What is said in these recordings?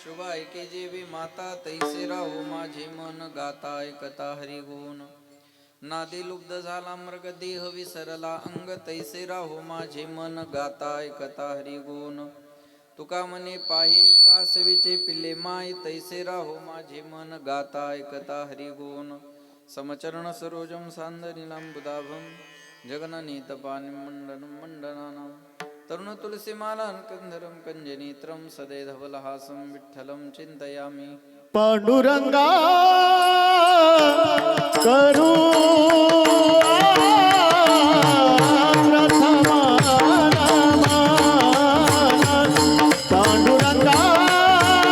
शुभ ऐके जेवी माता तैसे राहो माझे मन गाता ऐकता हरिगुण नादी लुब्ध झाला मृग देह विसरला अंग तैसे राहो माझे मन गाता ऐकता हरिगुण तुका मने पाहे कासवीचे पिल्ले माय तैसे राहो माझे मन गाता ऐकता हरिगुण समचरण सरोजम सांदनीलांबुदाभम जगननीतपानि मंडनं मंडनानां तरुण तुलसीमालां कंधरं कंजनेत्रं सदे धवलहासं विठ्ठलं चिंतयामि पांडुरंगा करू पांडुरंगा करू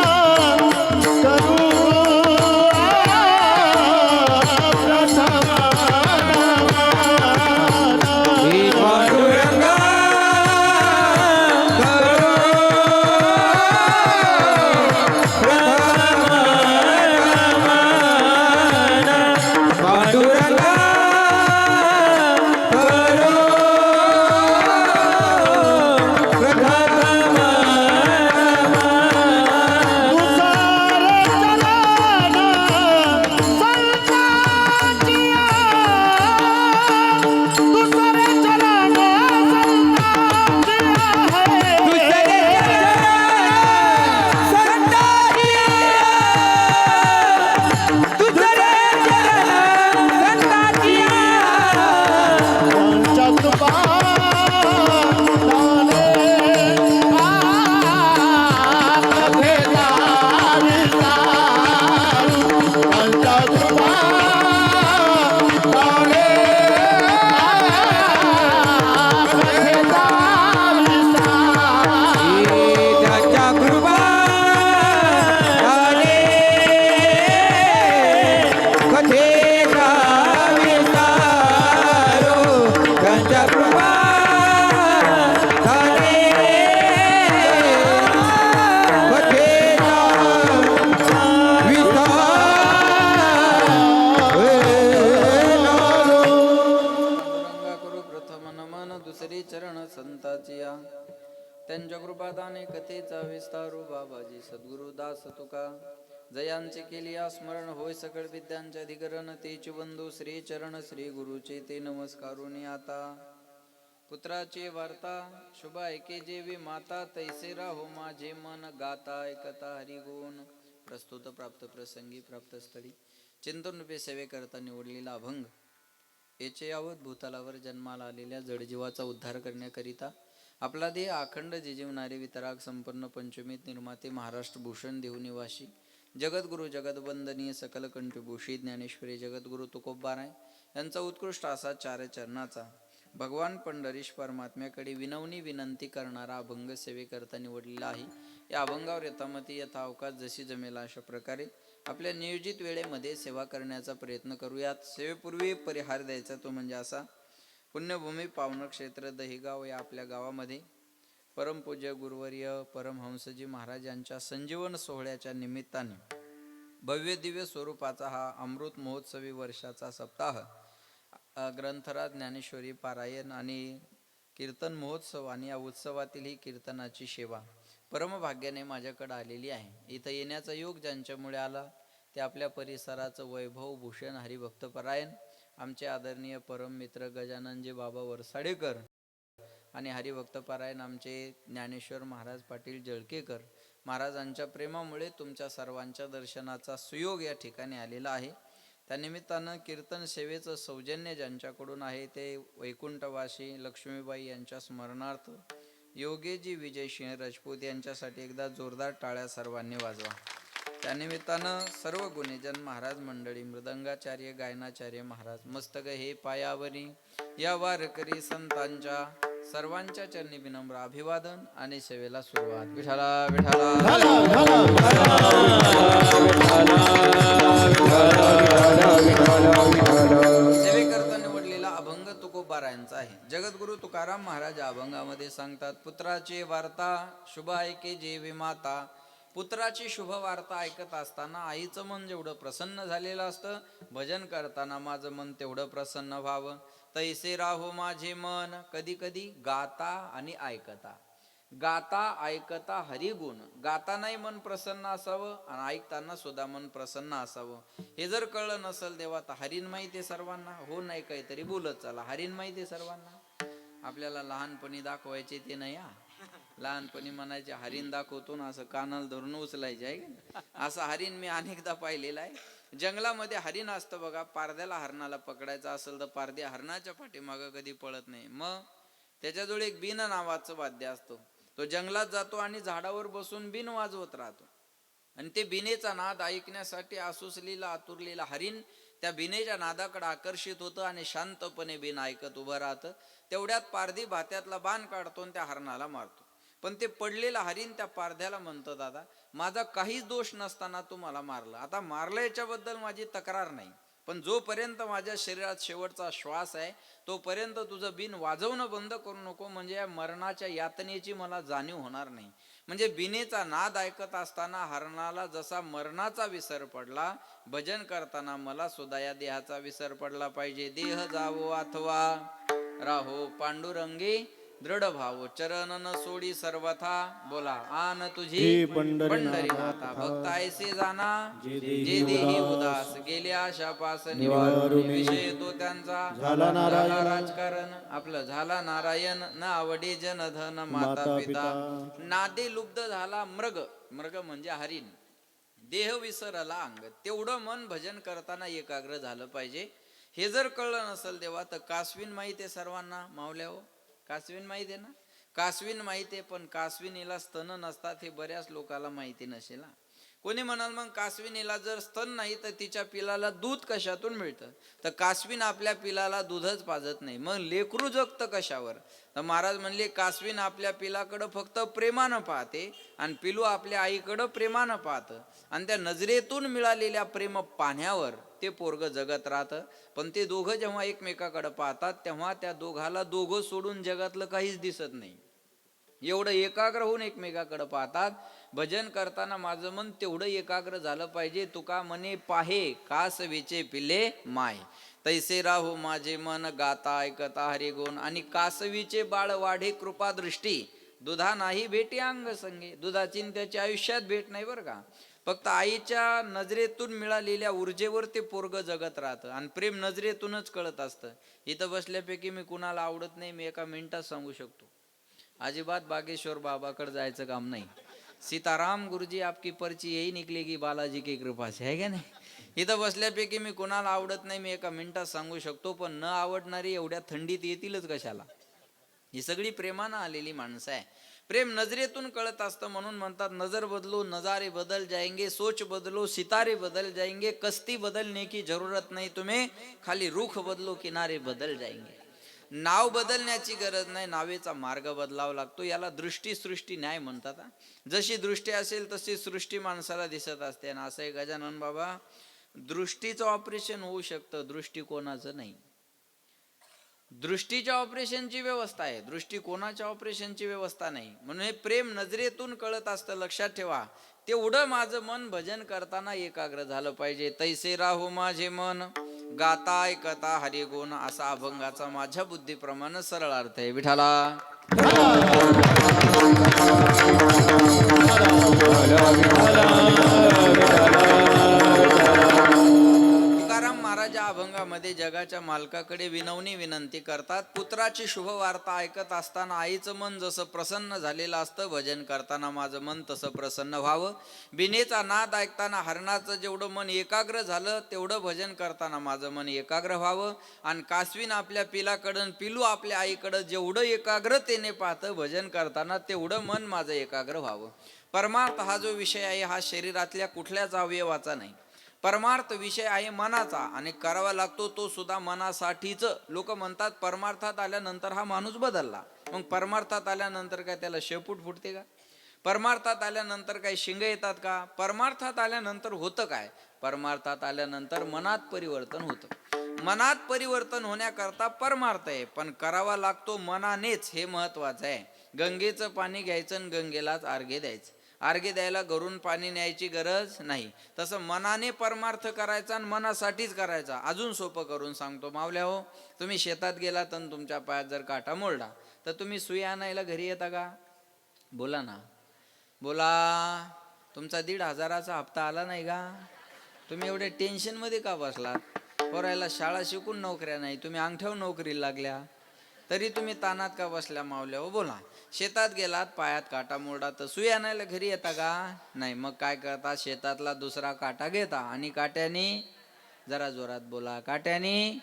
त्यांच्या कृपादाने कथेचा विस्तारू बाबाजी सद्गुरु दास तुका जयांचे केली स्मरण होय सकळ विद्यांचे अधिकरण तेच बंधू श्री चरण श्री गुरुचे ते नमस्कारुनी आता पुत्राची वार्ता शुभ ऐके जेवी माता तैसे राहो माझे मन गाता ऐकता हरिगुण प्रस्तुत प्राप्त प्रसंगी प्राप्त स्थळी चिंतन रूपे सेवे करता निवडलेला अभंग याचे यावत भूतलावर जन्माला आलेल्या जडजीवाचा उद्धार करण्याकरिता आपला देह अखंड जिजीवणारे वितराग संपन्न पंचमीत निर्माते महाराष्ट्र भूषण देव निवासी जगद्गुरु जगदवंदनीय सकल कंठभूषित ज्ञानेश्वरी जगद्गुरु तुकोबाराय यांचा उत्कृष्ट असा चार चरणाचा भगवान पंढरीश परमात्म्याकडे विनवणी विनंती करणारा अभंग सेवेकरता निवडलेला आहे. या अभंगावर यथामती यथा अवकाश जशी जमेला अशा प्रकारे आपल्या नियोजित वेळेमध्ये सेवा करण्याचा प्रयत्न करूयात. सेवेपूर्वी परिहार द्यायचा तो म्हणजे असा, पुण्यभूमी पावनक्षेत्र दहिगाव या आपल्या गावामध्ये परमपूज्य गुरुवर्य परमहंसजी महाराज यांच्या संजीवन सोहळ्याच्या निमित्ताने भव्य दिव्य स्वरूपाचा हा अमृत महोत्सवी वर्षाचा सप्ताह ग्रंथराज ज्ञानेश्वरी पारायण आणि कीर्तन महोत्सव आणि या उत्सवातील ही कीर्तनाची सेवा परमभाग्याने माझ्याकडे आलेली आहे. इथं येण्याचा योग ज्यांच्यामुळे आला ते आपल्या परिसराचं वैभव भूषण हरिभक्तपरायण आमचे आदरणीय परम मित्र गजाननजी बाबा वरसाडेकर आणि हरिभक्तपरायण आमचे ज्ञानेश्वर महाराज पाटील जळकेकर महाराजांच्या प्रेमामुळे तुमच्या सर्वांच्या दर्शनाचा सुयोग या ठिकाणी आलेला आहे. त्यानिमित्तानं कीर्तन सेवेचं सौजन्य ज्यांच्याकडून आहे ते वैकुंठवासी लक्ष्मीबाई यांच्या स्मरणार्थ योगेजी विजयसिंह राजपूत यांच्यासाठी एकदा जोरदार टाळ्या सर्वांनी वाजवा. त्यानिमित्तानं सर्व गुणीजन महाराज मंडळी मृदंगाचार्य गायनाचार्य महाराज मस्तक हे पायावरी या वारकरी संतांच्या सर्वांच्या चरणी विनम्र अभिवादन आणि सेवेला सुरुवात. विठाला विठाला सेवेकरता निवडलेला अभंग तुकोबारायांचा आहे. जगद्गुरु तुकाराम महाराज अभंगामध्ये सांगतात, पुत्राची वार्ता शुभ ऐके जेवी माता. पुत्राची शुभ वार्ता ऐकत असताना आईचं मन जेवढं प्रसन्न झालेलं असतं, भजन करताना माझं मन तेवढं प्रसन्न व्हावं. तैसे राहो माझे मन, कधी कधी गाता आणि ऐकता. गाता ऐकता हरिगुण. गातानाही मन प्रसन्न असावं आणि ऐकताना सुद्धा मन प्रसन्न असावं. हे जर कळलं नसेल तेव्हा तर हरीण माहिती आहे सर्वांना, हो नाही काहीतरी बोलत चला. हरीण माहिती आहे सर्वांना. आपल्याला लहानपणी दाखवायचे ते नाही हा. लहानपणी म्हणायचे हरीण दाखवतो ना, असं कानाला धरून उचलायचे आहे का. असं हरीण मी अनेकदा पाहिलेलं आहे. जंगलामध्ये हरीण असतं बघा. पारद्याला हरणाला पकडायचं असेल तर पारद्या हरणाच्या पाठीमागं कधी पळत नाही. मग त्याच्याजवळ एक बिन नावाचं वाद्य असतं. तो जंगलात जातो आणि झाडावर बसून बिन वाजवत राहतो. आणि ते बिनेचा नाद ऐकण्यासाठी आसुसलेला आतुरलेला हरीण त्या बिनेच्या नादाकडे आकर्षित होतं आणि शांतपणे बिन ऐकत उभं राहतं. तेवढ्यात पारधी भात्यातला बाण काढतो आणि त्या हरणाला मारतो. पण ते पडलेला हरीण त्या पारध्याला म्हणतं, दादा माझा काहीच दोष नसताना तू मला मारलं. आता मारलं याच्याबद्दल माझी तक्रार नाही, पण जोपर्यंत माझ्या शरीरात शेवटचा श्वास आहे तोपर्यंत तुझं बिन वाजवणं बंद करू नको, म्हणजे या मरणाच्या यातनेची मला जाणीव होणार नाही. म्हणजे बिनेचा नाद ऐकत असताना हरणाला जसा मरणाचा विसर पडला, भजन करताना मला सुद्धा या देहाचा विसर पडला पाहिजे. देह जावो अथवा राहो पांडुरंगी दृढ भाव, चरण न सोडी सर्वथा. बोला आन तुझी पंढरीनाथा. भक्त ऐसे जाना जे देही उदास, गेल्या शापास निवारुणी. विषय तो त्यांचा झाला राजकारण, आपलं झाला नारायण. न आवडे जनधन माता पिता, नादे लुब्ध झाला मृग. मृग म्हणजे हरीण. देह विसरला अंग. तेवढं मन भजन करताना एकाग्र झालं पाहिजे. हे जर कळलं नसेल तेव्हा तर कासवीन माहिती आहे सर्वांना. मावल्या हो, कासवीन माहिती आहे ना. कासवीन माहिती आहे, पण कासविनीला स्तन नसतात हे बऱ्याच लोकांना माहिती नसेल. कोणी म्हणाल मग कासविनीला जर स्तन नाही तर तिच्या पिलाला दूध कशातून मिळतं. तर कासवीन आपल्या पिलाला दूधच पाजत नाही, मग लेकरू जगतं कशावर. तर महाराज म्हणले कासवीन आपल्या पिलाकडं फक्त प्रेमानं पाहते आणि पिलू आपल्या आईकडं प्रेमानं पाहतं. आणि त्या नजरेतून मिळालेल्या प्रेम पाण्यावर ते पोरग जगत राहतं. पण ते दोघं जेव्हा एकमेकाकडे पाहतात तेव्हा त्या दोघाला दोघं सोडून जगातलं काहीच दिसत नाही. एवढं एकाग्र होऊन एकमेकाकडे पाहतात. भजन करताना माझं मन तेवढं एकाग्र झालं पाहिजे. तुका मने पाहे कासवीचे पिले माय, तैसे राहू माझे मन गाता ऐकता हरिगुण. आणि कासवीचे बाळ वाढे कृपा दृष्टी, दुधा नाही भेटी अंग संगे. दुधाची त्याच्या आयुष्यात भेट नाही बरं का. फक्त आईच्या नजरेतून मिळालेल्या ऊर्जेवर ते पोरग जगत राहतं. आणि प्रेम नजरेतूनच कळत असतं. इथं बसल्यापैकी मी कुणाला आवडत नाही, मी एका मिनिटात सांगू शकतो. अजिबात बागेश्वर बाबाकडे जायचं काम नाही. सीताराम गुरुजी आपकी पर्ची यही निकलेगी बालाजी की कृपा से, है का नाही. इथं बसल्यापैकी मी कुणाला आवडत नाही, मी एका मिनिटात सांगू शकतो. पण न आवडणारी एवढ्या थंडीत येतीलच कशाला. ही सगळी प्रेमानं आलेली माणसं आहे. प्रेम नजरेतून कळत असतं. म्हणून म्हणतात नजर बदलो नजारे बदल जाएंगे, सोच बदलो सितारे बदल जाएंगे, कस्ती बदलने की जरूरत नहीं तुम्हें, खाली रुख बदलो किनारे बदल जाएंगे. नाव बदलण्याची गरज नाही, नावेचा मार्ग बदलावा लागतो. याला दृष्टी सृष्टी न्याय म्हणतात. जशी दृष्टी असेल तशी सृष्टी माणसाला दिसत असते. आणि असं आहे गजानन बाबा, दृष्टीचं ऑपरेशन होऊ शकतं, दृष्टिकोनाचं नाही. दृष्टीच्या ऑपरेशनची व्यवस्था आहे, दृष्टिकोनाच्या ऑपरेशनची व्यवस्था नाही. म्हणून हे प्रेम नजरेतून कळत असतं, लक्षात ठेवा. तेवढं माझं मन भजन करताना एकाग्र झालं पाहिजे. तैसे राहू माझे मन गाता ऐकता हरिगुण, असा अभंगाचा माझ्या बुद्धीप्रमाणे सरळ अर्थ आहे. विठाला तुकाराम महाराज या अभंगामध्ये जगाच्या मालकाकडे विनवणी विनंती करतात. पुत्राची शुभ वार्ता ऐकत असताना आईचं मन जसं प्रसन्न झालेलं असतं, भजन करताना माझं मन तसं प्रसन्न व्हावं. बिनेचा नाद ऐकताना हरणाचं जेवढं मन एकाग्र झालं तेवढं भजन करताना माझं मन एकाग्र व्हावं. आणि कासवीन आपल्या पिलाकडं, पिलू आपल्या आईकडं जेवढं एकाग्रतेने पाहतं भजन करताना तेवढं मन माझं एकाग्र व्हावं. परमार्थ हा जो विषय आहे हा शरीरातल्या कुठल्याच अवयवाचा नाही. परमार्थ विषय आहे मनाचा आणि करावा लागतो तो सुद्धा मनासाठीच. लोक म्हणतात परमार्थात आल्यानंतर हा माणूस बदलला. मग परमार्थात आल्यानंतर काय त्याला शेपूट फुटते का? परमार्थात आल्यानंतर काही शिंग येतात का? परमार्थात आल्यानंतर होतं काय? परमार्थात आल्यानंतर मनात परिवर्तन होतं. मनात परिवर्तन होण्याकरता परमार्थ आहे, पण करावा लागतो मनानेच, हे महत्वाचं आहे. गंगेचं पाणी घ्यायचं आणि गंगेलाच अर्घ्य द्यायचं. अर्घ्य द्यायला घरून पाणी न्यायची गरज नाही. तसं मनाने परमार्थ करायचा आणि मनासाठीच करायचा. अजून सोपं करून सांगतो मावल्या हो, तुम्ही शेतात गेलात आणि तुमच्या पायात जर काटा मोडला तर तुम्ही सुई आणायला घरी येता का? बोला ना, बोला. तुमचा 1,500चा हप्ता आला नाही का? तुम्ही एवढे टेन्शनमध्ये का बसलात? पोरायला शाळा शिकून नोकऱ्या नाही, तुम्ही अंगठ्यावर नोकरीला लागल्या, तरी तुम्ही तानात का बसल्या मावल्या? हो बोला. शेतात गेलात, पायात काटा मोडा, तर सुई आणायला घरी येता का? नाही. मग काय करता? शेतातला दुसरा काटा घेता आणि काट्याने, जरा जोरात बोला, काट्याने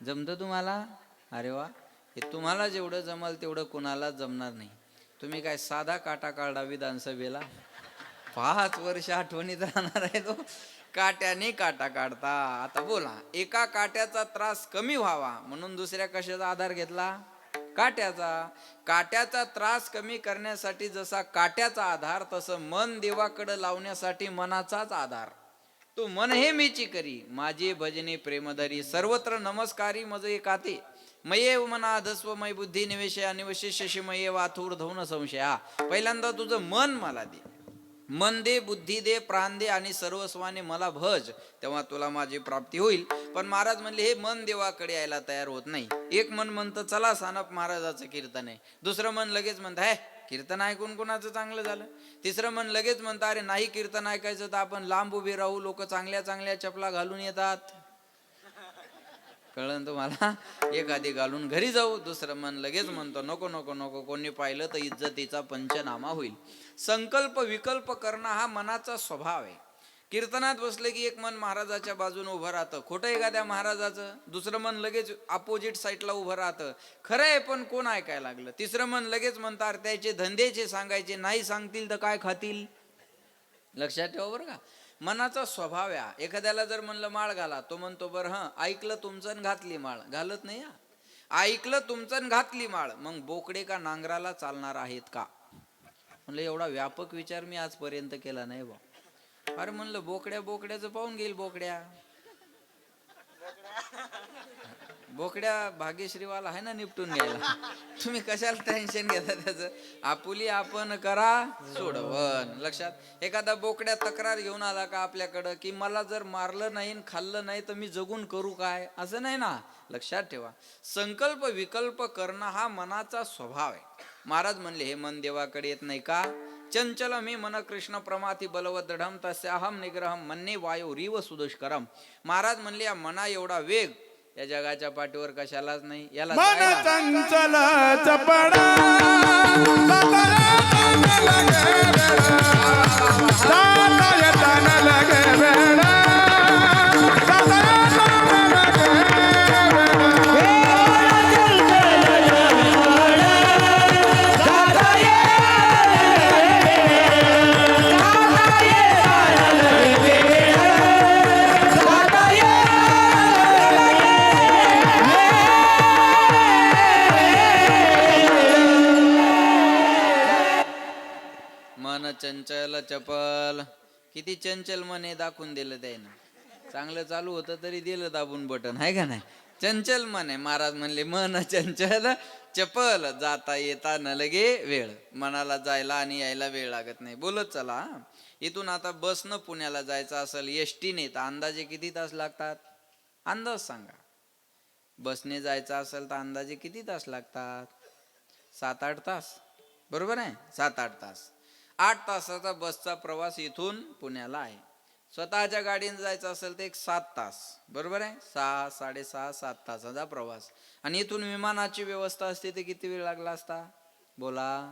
जमतं तुम्हाला? अरे वा. हे तुम्हाला जेवढं जमल तेवढं कुणाला जमणार नाही. तुम्ही काय साधा काटा काढा विधानसभेला? 5 वर्ष आठवणीत राहणार आहे तो. काट्याने काटा काढता. आता बोला, एका काट्याचा त्रास कमी व्हावा म्हणून दुसऱ्या कशाचा आधार घेतला? काट्याचा. काट्याचा त्रास कमी करण्यासाठी जसा काट्याचा आधार, तसं मन देवाकडे लावण्यासाठी मनाचाच आधार. तू मन हे मीची करी, माझे भजने प्रेमधरी, सर्वत्र नमस्कारी मज एकाते, मये मना धस्व मय बुद्धी निवेशया निवशेषशी मये वाथूर धौन संशया. पहिल्यांदा तुझं मन मला दे, मन दे, बुद्धी दे, प्राण दे आणि सर्वस्वाने मला भज, तेव्हा तुला माझी प्राप्ती होईल. पण महाराज म्हणले हे मन देवाकडे यायला तयार होत नाही. एक मन म्हणतं चला सानप महाराजाचं कीर्तन आहे, दुसरं मन लगेच म्हणतं हे कीर्तन ऐकून कोणाचं चांगलं झालं, तिसरं मन लगेच म्हणतं अरे नाही कीर्तन ऐकायचं तर आपण लांब उभे राहू, लोक चांगल्या चांगल्या चपला घालून येतात. कळलं तुम्हाला? एखादी घालून घरी जाऊ. दुसरं मन लगेच म्हणतो नको नको नको, कोणी पाहिलं तर इज्जतीचा पंचनामा होईल. संकल्प विकल्प करणं हा मनाचा स्वभाव आहे. कीर्तनात बसले की एक मन महाराजाच्या बाजूने उभं राहतं, खोटं आहे का त्या महाराजाचं? दुसरं मन लगेच अपोजिट साईडला उभं राहतं, खरं आहे पण कोण ऐकायला लागलं? तिसरं मन लगेच म्हणतात त्याचे धंदेचे सांगायचे, नाही सांगतील तर काय खातील? लक्षात ठेवा बरं का, मनाचा स्वभाव आहे. एखाद्याला जर म्हणलं माळ घाला, तो म्हणतो बरं हं ऐकलं तुमचं घातली माळ. घालत नाही. ऐकलं तुमचं घातली माळ. मग बोकडे का नांगराला चालणार आहेत का? म्हणलं एवढा व्यापक विचार मी आजपर्यंत केला नाही बा. अरे म्हणलं बोकड्याचं पाहून घेईल. बोकड्या भाग्यश्रीवाला आहे ना निपटून घ्यायला. तुम्ही कशाला टेन्शन घेता त्याचं? आपुली आपण करा सोडवण. लक्षात. एखादा बोकड्या तक्रार घेऊन आला का आपल्याकडं की मला जर मारलं नाही खाल्लं नाही तर मी जगून करू काय? असं नाही ना. लक्षात ठेवा, संकल्प विकल्प करणं हा मनाचा स्वभाव आहे. महाराज म्हणले हे मन देवाकडे येत नाही का? चंचल मी मन कृष्ण प्रमाती बलवत दृढम तस्याहम निग्रहम मन्ने वायू रीव सुदुष्करम. महाराज म्हणले या मना एवढा वेग या जगाच्या पाठीवर कशालाच नाही. याला मन चंचल चपडा चंचल चपल. किती चंचल मन आहे दाखवून दिलं त्यानं. चांगलं चालू होतं तरी दिलं दाबून बटन, आहे का नाही? चंचल मन आहे. महाराज म्हणले मन चंचल चपल, जाता येता न लगे वेळ. मनाला जायला आणि यायला वेळ लागत नाही. बोलत चला. इथून आता बसनं पुण्याला जायचं असेल, एसटीने, तर अंदाजे किती तास लागतात? अंदाज सांगा. बसने जायचं असेल तर अंदाजे किती तास लागतात? 7-8 तास. बरोबर आहे? 7-8 तास. 8 तासाचा बसचा प्रवास इथून पुण्याला आहे. स्वतःच्या गाडीने जायचं असेल तर 7 तास. बरोबर आहे? 6, 6.5, 7 तासाचा प्रवास. आणि इथून विमानाची व्यवस्था असते तर किती वेळ लागला असता? बोला.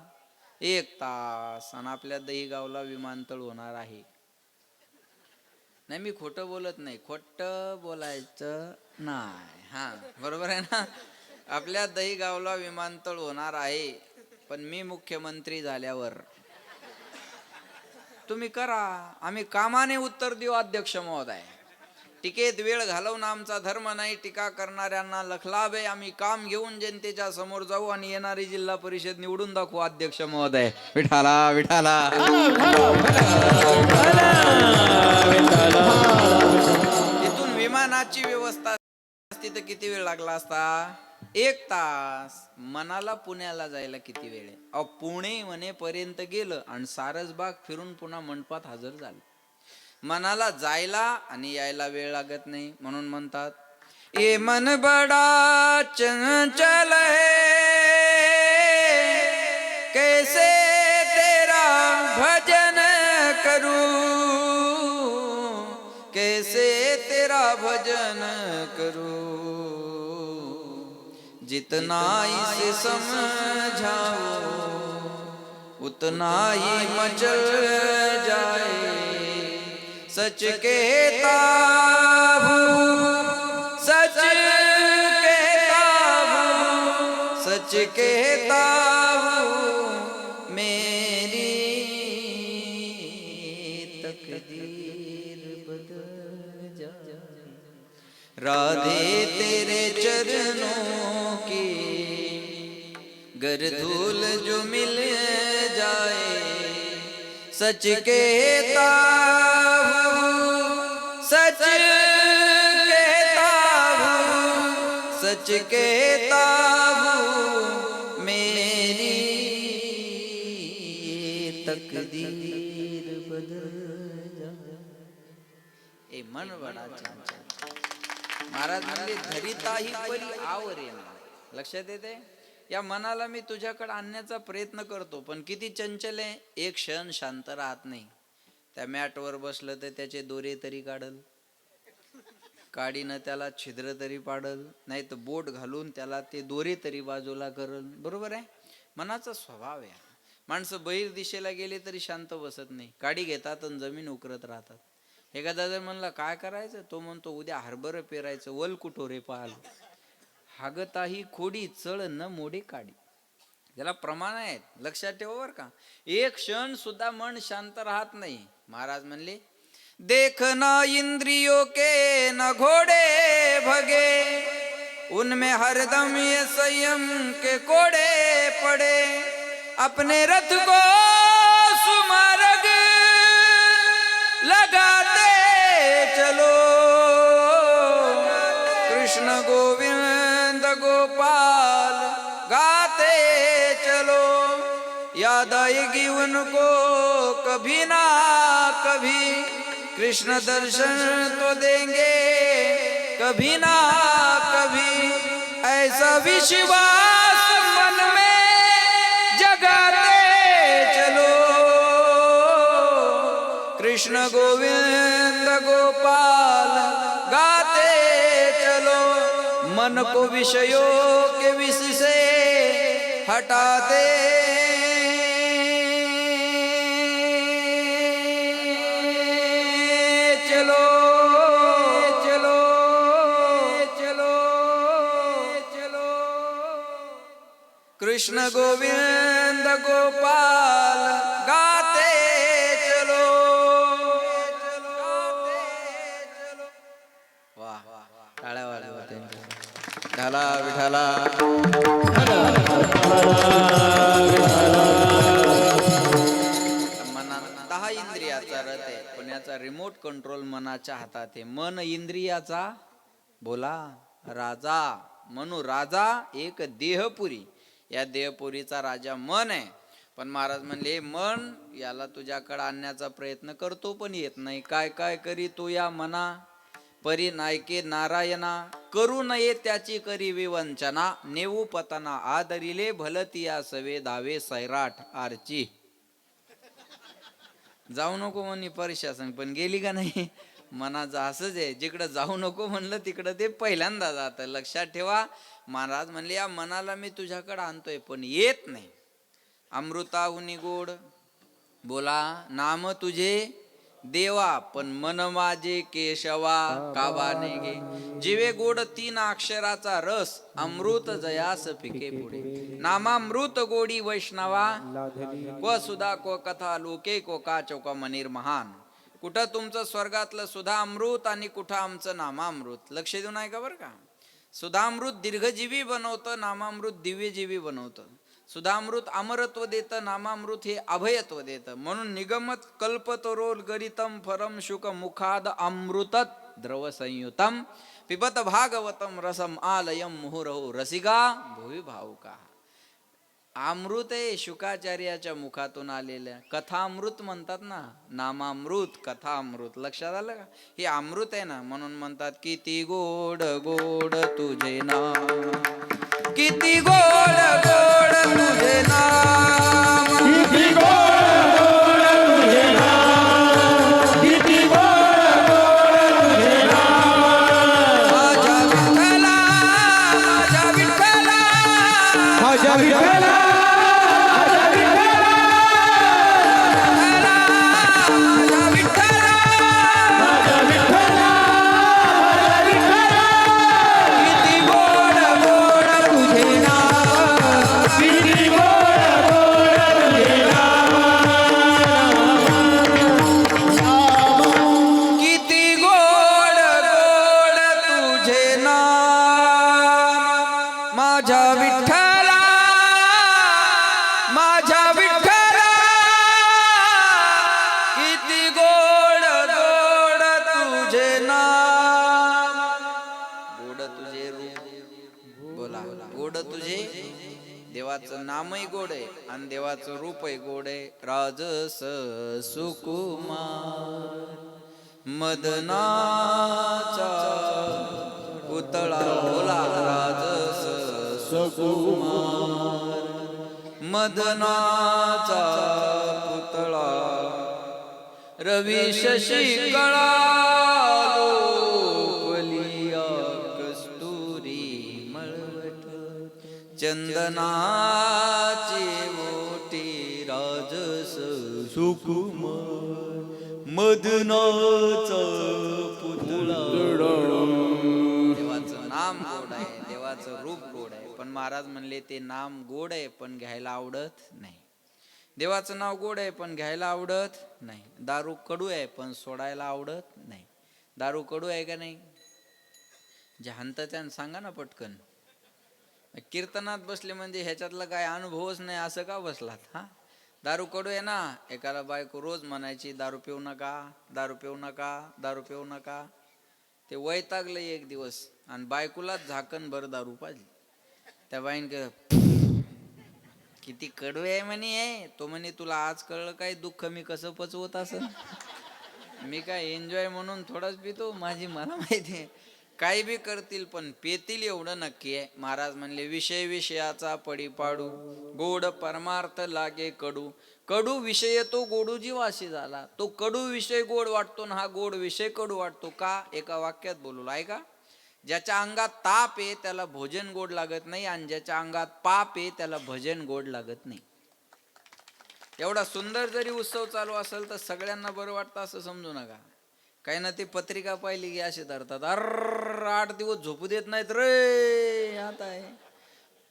1 तास. आणि आपल्या दहीगावला विमानतळ होणार आहे. नाही, मी खोटं बोलत नाही, खोटं बोलायचं नाही. हा बरोबर आहे ना. आपल्या दहीगावला विमानतळ होणार आहे. पण मी मुख्यमंत्री झाल्यावर तुम्ही करा, आम्ही कामाने उत्तर देऊ अध्यक्ष महोदय. टीकेत वेळ घालवणं आमचा धर्म नाही. टीका करणाऱ्यांना लखलावे. आम्ही काम घेऊन जनतेच्या समोर जाऊ आणि येणारी जिल्हा परिषद निवडून दाखवू अध्यक्ष महोदय. विठाला विठाला. इथून विमानाची व्यवस्था असती तर किती वेळ लागला असता? 1 तास. मनाला पुण्याला जायला किती वेळ आहे? अहो, पुणे म्हणेपर्यंत गेलं आणि सारसबाग फिरून पुन्हा मंडपात हजर झालं. मनाला जायला आणि यायला वेळ लागत नाही. म्हणून म्हणतात ये मन बडा चंचल है कैसे बयान करूं, जितना इसे समझाओ उतना ही मचल जाए। सच कहता हूँ, सच कहता हूँ, सच कहता हूँ, मेरी तकदीर बदल जाए। राधे तेरे चरणों की गर धूल जो मिल जाए। सच कहता हूँ, सच कहता हूँ, सच कहता हूँ, मेरी तकदीर बदल जाए। ए मन बडा चंचल, महाराज म्हणले धरिता ही परी आवरेना. लक्षात येते? या मनाला मी तुझ्याकडे आणण्याचा प्रयत्न करतो, पण किती चंचल आहे, एक क्षण शांत राहत नाही. त्या मॅटवर बसलं तर त्याचे दोरे तरी काढल, काडीनं त्याला छिद्र तरी पाडल, नाही तर बोट घालून त्याला ते दोरे तरी बाजूला करल. बरोबर आहे? मनाचा स्वभाव आहे. माणसं बहिर दिशेला गेले तरी शांत बसत नाही, काडी घेतात आणि जमीन उकरत राहतात. एखादा जर म्हणला काय करायचं, तो म्हणतो उद्या हरभरं पेरायचं, वल कुठोरे पाहाल. हागताही खोडी चळ न मोडे काडी. त्याला प्रमाण आहेत, लक्षात ठेवा बर का. एक क्षण सुद्धा मन शांत राहत नाही. महाराज म्हणले देखना इंद्रियों के न घोड़े भगे, उनमें हरदम ये संयम के कोड़े पड़े. अपने रथ को सुमार्ग लगाते चलो, कृष्ण गोविंद गोपाल गाते चलो. याद आएगी उनको कभी ना कभी, कृष्ण दर्शन तो देंगे कभी ना कभी. ऐसा विश्वास मन में जगाते चलो, कृष्ण गोविंद गोपाल गाते चलो. मन को विषयों के विष से हटाते चलो, चलो, चलो, चलो. कृष्ण गोविंद गोपाल गाते चलो. वाह, टाळ्या वाजवा त्यांच्या. विठाला विठाला. मनात 10 इंद्रियाचा रथ आहे, पण याचा रिमोट कंट्रोल मनाच्या हातात आहे. मन इंद्रियाचा बोला राजा. म्हणून राजा एक देहपुरी, या देहपुरीचा राजा मन आहे. पण महाराज म्हणले मन याला तुझ्याकडे आणण्याचा प्रयत्न करतो, पण येत नाही. काय काय करी तो या मना, परी नायके नारायणा. करू नये त्याची करी विवंचना, नेऊ पतना आदरिले भलतिया सवे धावे सैराट आरची. जाऊ नको म्हणे परिशासन, पण गेली का नाही. मनाचं असंच आहे, जिकडं जाऊ नको म्हणलं तिकडं ते पहिल्यांदा जातं. लक्षात ठेवा. महाराज म्हणले या मनाला मी तुझ्याकडे आणतोय, पण येत नाही. अमृताहुनी गोड बोला नाम तुझे देवा, पण मन माझे केशवा काबाने घे. जिवे गोड 3 अक्षराचा रस, अमृत जयास पिके पुढे. नामामृत गोडी वैष्णवा, को सुधा को कथा लोके को का चौका मनीर महान. कुठं तुमचं स्वर्गातलं सुधा अमृत आणि कुठं आमचं नामामृत. लक्ष देऊन आहे का बरं का. सुधामृत दीर्घजीवी बनवतं, नामामृत दिव्यजीवी बनवतं. सुधामृत अमरत्व देतं, नामामृत हे अभयत्व देतं. म्हणून निगमत कल्पतरोल गरितम फरम शुक मुखाद अमृतत द्रव संयुतम पिबत भागवतम रसम आलयम मुहुरहो रसिका भुवी भावुका. अमृत आहे शुकाचार्याच्या मुखातून आलेल्या. कथामृत म्हणतात ना, नामामृत कथामृत. लक्षात आलं का. हे अमृत आहे ना, म्हणून म्हणतात किती गोड गोड तुझे नाम, किती गोड गोड तुझे नाम, किती गोड गोड तुझे नाम, किती गोड गोड तुझे नाम. देवाचं नामही गोड आहे आणि देवाचं रूपही गोड आहे. राजस सुकुमार मदनाचा पुतळा बोला, राजस सुकुमार मदनाचा पुतळा रवी शशी लोपलिया कस्तुरी मळवट चंदनाची मोठी राजस सुकुमार मदनाचा पुतळा. देवाचं नाम गोड आहे, देवाचं रूप गोड आहे, पण महाराज म्हणले ते नाम गोड आहे पण घ्यायला आवडत नाही. देवाचं नाव गोड आहे पण घ्यायला आवडत नाही. दारू कडू आहे पण सोडायला आवडत नाही. दारू कडू आहे का नाही? जे हंतत्यान सांगा ना पटकन. कीर्तनात बसले म्हणजे ह्याच्यातला काय अनुभवच नाही असं का बसलात? हा, दारू कडू आहे ना. एकाला बायको रोज म्हणायची दारू पिऊ नका, दारू पिऊ नका, दारू पिऊ नका. ते वैतागलं एक दिवस आणि बायकोलाच झाकण भर दारू पाजली. त्या बाईन किती कडू आहे म्हणे. तो म्हणे तुला आज कळलं काय दुःख मी कसं पचवत असं. मी काय एन्जॉय म्हणून थोडाच पितो, माझी मला माहिती आहे. काही बी करतील पण पेतील एवढं नक्की आहे. महाराज म्हणले विषय विषयाचा पडी पाडू, गोड परमार्थ लागे कडू. कडू विषय तो गोडू जीवाशी झाला. तो कडू विषय गोड वाटतो ना हा गोड विषय कडू वाटतो का? एका वाक्यात बोलू ऐका. ज्याच्या अंगात ताप आहे त्याला भोजन गोड लागत नाही आणि ज्याच्या अंगात पाप आहे त्याला भजन गोड लागत नाही. एवढा सुंदर जरी उत्सव चालू असेल तर सगळ्यांना बरं वाटतं असं समजू नका. काही ना ती पत्रिका पाहिली की असे धरतात, अर 8 दिवस झोपू देत नाहीत रे. आता आहे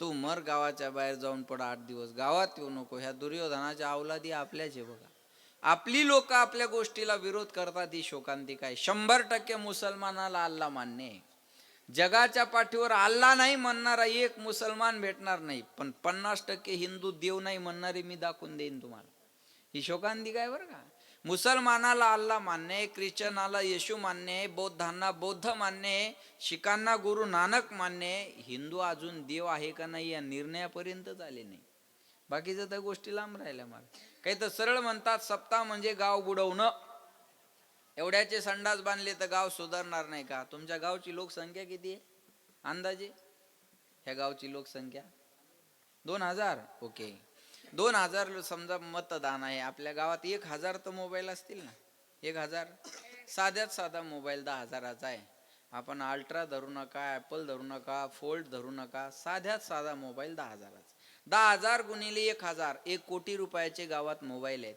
तू मर गावाच्या बाहेर जाऊन पड 8 दिवस, गावात येऊ नको. ह्या दुर्योधनाच्या अवलादी आपल्याचे बघा. आपली लोक आपल्या गोष्टीला विरोध करतात ही शोकांतिका आहे. 100% मुसलमानाला अल्लाह मान्य आहे. जगाच्या पाठीवर अल्लाह नाही म्हणणारा एक मुसलमान भेटणार नाही, पण 50% हिंदू देव नाही म्हणणारे मी दाखवून देईन तुम्हाला. ही शोकांतिका आहे बरं का. मुसलमानाला अल्लाह मान्य आहे, ख्रिश्चनाला येशू मान्य आहे, बौद्धांना बौद्ध मान्य आहे, शिखांना गुरु नानक मान्य आहे. हिंदू अजून देव आहे का नाही या निर्णयापर्यंतच आले नाही. बाकीच्या त्या गोष्टी लांब राहिल्या. मला काही तर सरळ म्हणतात सप्ताह म्हणजे गाव बुडवणं. एवढ्याचे संडास बांधले तर गाव सुधारणार नाही का? तुमच्या गावची लोकसंख्या किती आहे अंदाजे? ह्या गावची लोकसंख्या 2000. ओके, 2000 समजा मतदान आहे. आपल्या गावात 1000 तर मोबाईल असतील ना. 1000 साध्यात साधा मोबाईल 10,000चा आहे. आपण अल्ट्रा धरू नका, ॲपल धरू नका, फोल्ड धरू नका, साध्यात साधा मोबाईल 10,000चा. 10,000 गुणिले 1000, 1 कोटी रुपयाचे गावात मोबाईल आहेत.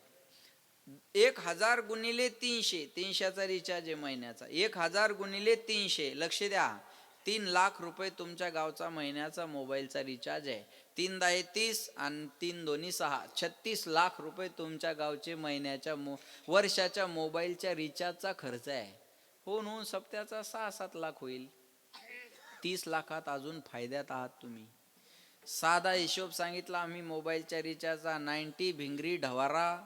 1000 गुणिले 300, 300चा रिचार्ज आहे महिन्याचा. 1000 गुणिले 300, लक्ष द्या, 3 लाख रुपये तुमच्या गावचा महिन्याचा मोबाईलचा रिचार्ज आहे. 3 दाहे 30 आणि 3 दोन्ही 6, 36 लाख रुपये तुमच्या गावचे महिन्याच्या वर्षाच्या मोबाईलच्या रिचार्जचा खर्च आहे. होऊन सप्त्याचा 6-7 लाख होईल. 30 लाखात अजून फायद्यात आहात तुम्ही. साधा हिशोब सांगितला आम्ही मोबाईलच्या रिचार्जचा. 90 भिंगरी ढवारा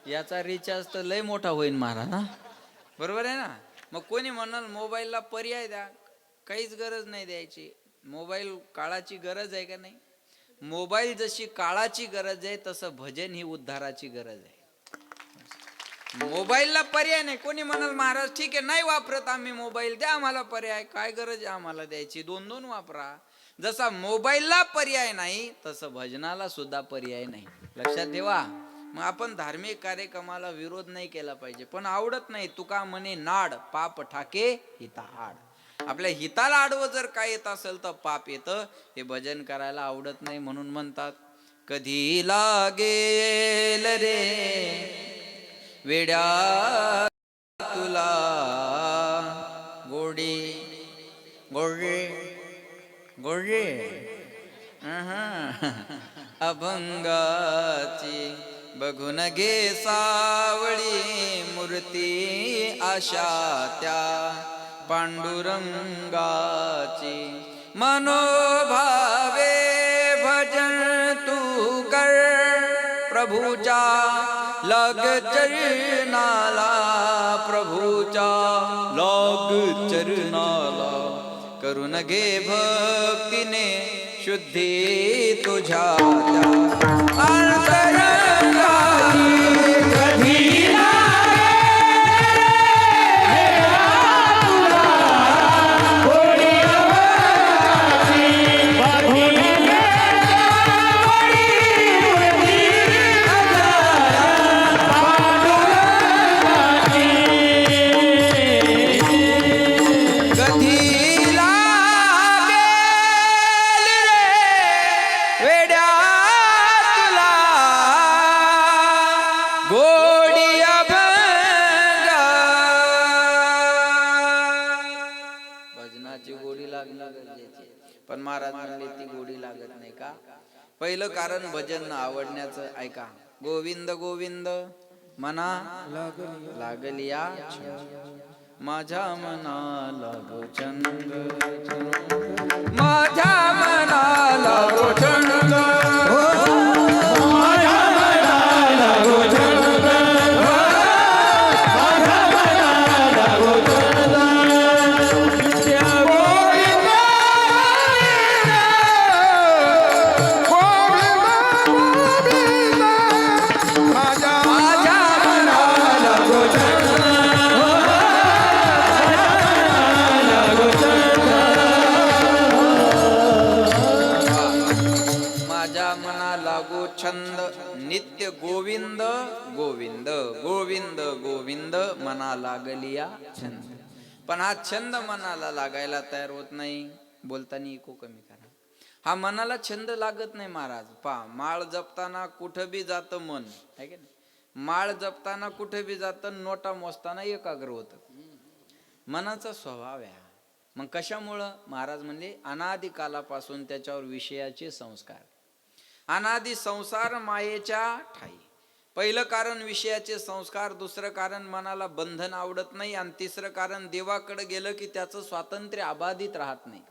याचा रिचार्ज तर लय मोठा होईल महाराज. बरोबर आहे ना. मग कोणी म्हणाल मोबाईलला पर्याय द्या. काहीच गरज नाही द्यायची. मोबाईल काळाची गरज आहे का नाही? मोबाईल जशी काळाची गरज आहे तसं भजन ही उद्धाराची गरज आहे. मोबाईलला पर्याय नाही. कोणी म्हणाल महाराज ठीक आहे नाही वापरत आम्ही मोबाईल, द्या आम्हाला पर्याय. काय गरज आहे आम्हाला द्यायची? 2-2 वापरा. जसा मोबाईलला पर्याय नाही तसं भजनाला सुद्धा पर्याय नाही. लक्षात ठेवा. मग आपण धार्मिक कार्यक्रमाला विरोध नाही केला पाहिजे, पण आवडत नाही. तुका म्हणे नाड पाप ठाके हिता आड. आपल्या हिताला आडवं जर काय येत असेल तर पाप येतं. हे भजन करायला आवडत नाही म्हणून म्हणतात कधी लागेल रे वेड्या तुला गोडी गोडे गोडे अभंगाची बघून घे सावळी मूर्ती आशा त्या पांडुरंगाची. मनोभावे भजन तू कर प्रभूच्या लाग चरणाला, प्रभूच्या लाग चरणाला. करून घे भक्तीने शुद्धी तुझ्या त्या अंतरंगाची कधी पण महाराज म्हणले ती गोडी लागत नाही का? पहिलं कारण भजन आवडण्याचं. ऐका, गोविंद गोविंद मना लागलिया माझ्या मना लागो छंद, माझ्या मना लागो छंद, माझ्या मनाला लागो छंद, माझ्या मनाला लागो छंद. छंद नित्य गोविंद गोविंद गोविंद गोविंद मना लागलिया छंद. पण हा छंद मनाला लागायला तयार होत नाही. बोलताना इको कमी करा. हा मनाला छंद लागत नाही महाराज. माळ जपताना कुठं बी जात मन, आहे की नाही? माळ जपताना कुठे बी जात, नोटा मोजताना एकाग्र होत. मनाचा स्वभाव आहे. मग कशामुळं? महाराज म्हणले अनादी कालापासून त्याच्यावर विषयाचे संस्कार. अनादी संसार मायेच्या ठाई. पहिलं कारण विषयाचे संस्कार, दुसरं कारण मनाला बंधन आवडत नाही, आणि तिसरं कारण देवाकडे गेलं की त्याचं स्वातंत्र्य अबाधित राहत नाही.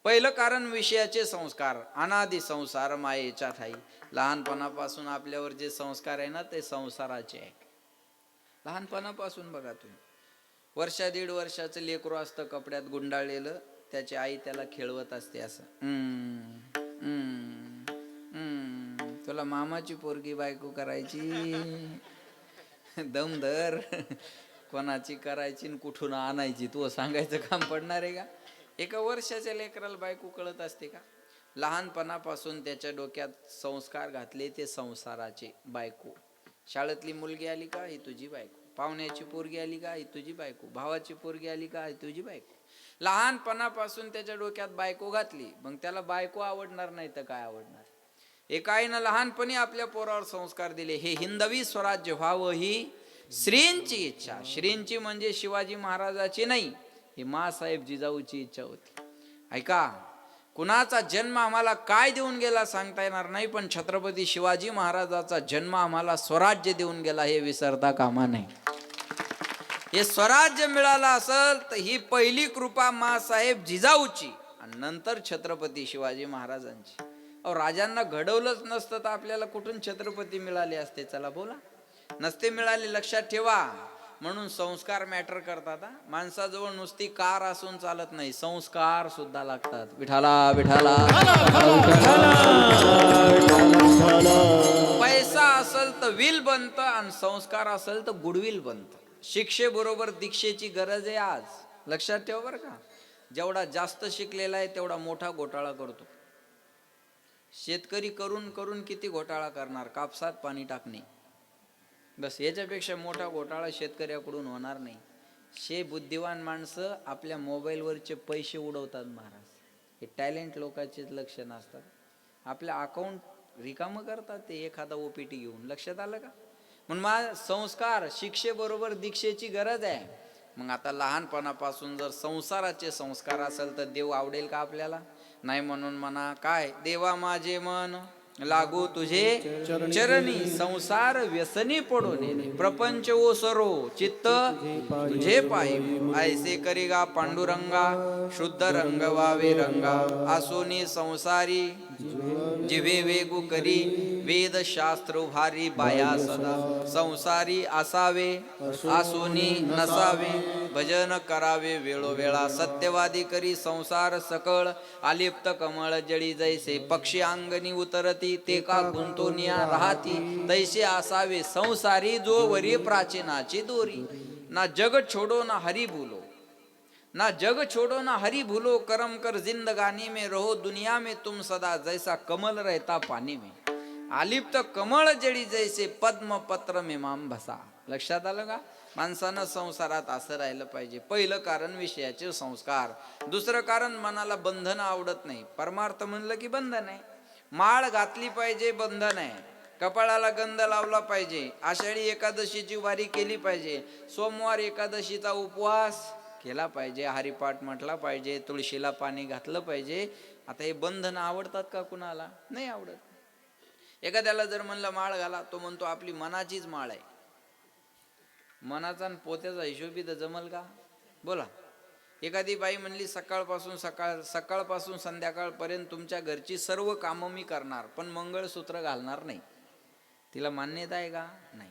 पहिलं कारण विषयाचे संस्कार, अनादी संसार मायेच्या ठाई. लहानपणापासून आपल्यावर जे संस्कार आहे ना ते संसाराचे आहे. लहानपणापासून बघा तुम्ही, वर्षा दीड वर्षाचं लेकरू असतं कपड्यात गुंडाळलेलं, त्याची आई त्याला खेळवत असते असं, तुला मामाची पोरगी बायको करायची, दमधर, कोणाची करायची आणि कुठून आणायची तू सांगायचं काम पडणार आहे का? एका वर्षाच्या लेकराला बायको कळत असते का? लहानपणापासून त्याच्या डोक्यात संस्कार घातले ते संसाराचे. बायको, शाळेतली मुलगी आली का ही तुझी बायको, पाहुण्याची पोरगी आली का ही तुझी बायको, भावाची पोरगी आली का ही तुझी बायको. लहानपणापासून त्याच्या डोक्यात बायको घातली, मग त्याला बायको आवडणार नाही तर काय आवडणार? एका आईनं लहानपणी आपल्या पोरावर संस्कार दिले. हे हिंदवी स्वराज्य व्हावं ही श्रींची इच्छा. श्रींची म्हणजे शिवाजी महाराजाची नाही, ही माँसाहेब जिजाऊची इच्छा होती. ऐका, कुणाचा जन्म आम्हाला काय देऊन गेला सांगता येणार नाही, पण छत्रपती शिवाजी महाराजाचा जन्म आम्हाला स्वराज्य देऊन गेला हे विसरता कामा नाही. हे स्वराज्य मिळालं असेल तर ही पहिली कृपा माँसाहेब जिजाऊची, आणि नंतर छत्रपती शिवाजी महाराजांची. अहो, राजांना घडवलंच नसतं तर आपल्याला कुठून छत्रपती मिळाले असते? चला बोला, नसते मिळाले, लक्षात ठेवा. म्हणून संस्कार मॅटर करतात. माणसाजवळ नुसती कार असून चालत नाही, संस्कार सुद्धा लागतात. विठाला विठाला. पैसा असेल तर विल बनतं, आणि संस्कार असेल तर गुडविल बनतं. शिक्षेबरोबर दीक्षेची गरज आहे आज, लक्षात ठेवा बरं का. जेवढा जास्त शिकलेला आहे तेवढा मोठा घोटाळा करतो. शेतकरी करून करून किती घोटाळा करणार? कापसात पाणी टाकणे, बस. याच्यापेक्षा मोठा घोटाळा शेतकऱ्याकडून होणार नाही. बुद्धिवान माणसं आपल्या मोबाईलवरचे पैसे उडवतात महाराज. हे टॅलेंट लोकांचेच लक्षण असतात. आपल्या अकाउंट रिकामं करतात ते एखादा ओपीटी घेऊन. लक्षात आलं का? म्हणून संस्कार, शिक्षेबरोबर दीक्षेची गरज आहे. मग आता लहानपणापासून जर संसाराचे संस्कार असेल तर देव आवडेल का आपल्याला? नाही. म्हणून म्हणा काय, देवा माझे मन लागू तुझे चरणी, संसार व्यसनी पडून प्रपंच ओसरो चित्त तुझे पायी. ऐसे करिगा पांडुरंगा शुद्ध रंग वावे रंगा, आसोनी संसारी जिवे वेगू करी वेद शास्त्र भारी बाया सदा संसारी असावे आसोनी नसावे भजन करावे वेळोवेळा सत्यवादी करी संसार सकळ आलिप्त कमळ जळी जैसे पक्षी अंगणी उतरती ते का गुंतोनिया राहती तैसे असावे संसारी जो वरी प्राचीनाची दोरी ना जग छोडो ना हरी भूलो ना जग छोड़ो ना हरी भूलो करम कर जिंदगानी में रहो दुनिया में तुम सदा जैसा कमल रहता पानी में आलिप्त कमळ जडी जैसे पद्म पत्र में माम भसा. लक्षात आलं का? माणसानं संसारात असं राहिलं पाहिजे. पहिलं कारण विषयाचे संस्कार, दुसरं कारण मनाला बंधन आवडत नाही. परमार्थ म्हणलं की बंधन आहे. माळ घातली पाहिजे, बंधन आहे. कपाळाला गंध लावला पाहिजे, आषाढी एकादशीची वारी केली पाहिजे, सोमवार एकादशीचा उपवास केला पाहिजे, हरिपाठ म्हटला पाहिजे, तुळशीला पाणी घातलं पाहिजे. आता हे बंधन आवडतात का कुणाला? नाही आवडत. एखाद्याला जर म्हणलं माळ घाला, तो म्हणतो आपली मनाचीच माळ आहे. मनाचा आणि पोत्याचा हिशोबी तर जमल का? बोला. एखादी बाई म्हणली सकाळपासून संध्याकाळपर्यंत तुमच्या घरची सर्व कामं मी करणार, पण मंगळसूत्र घालणार नाही. तिला मान्यता आहे का? नाही.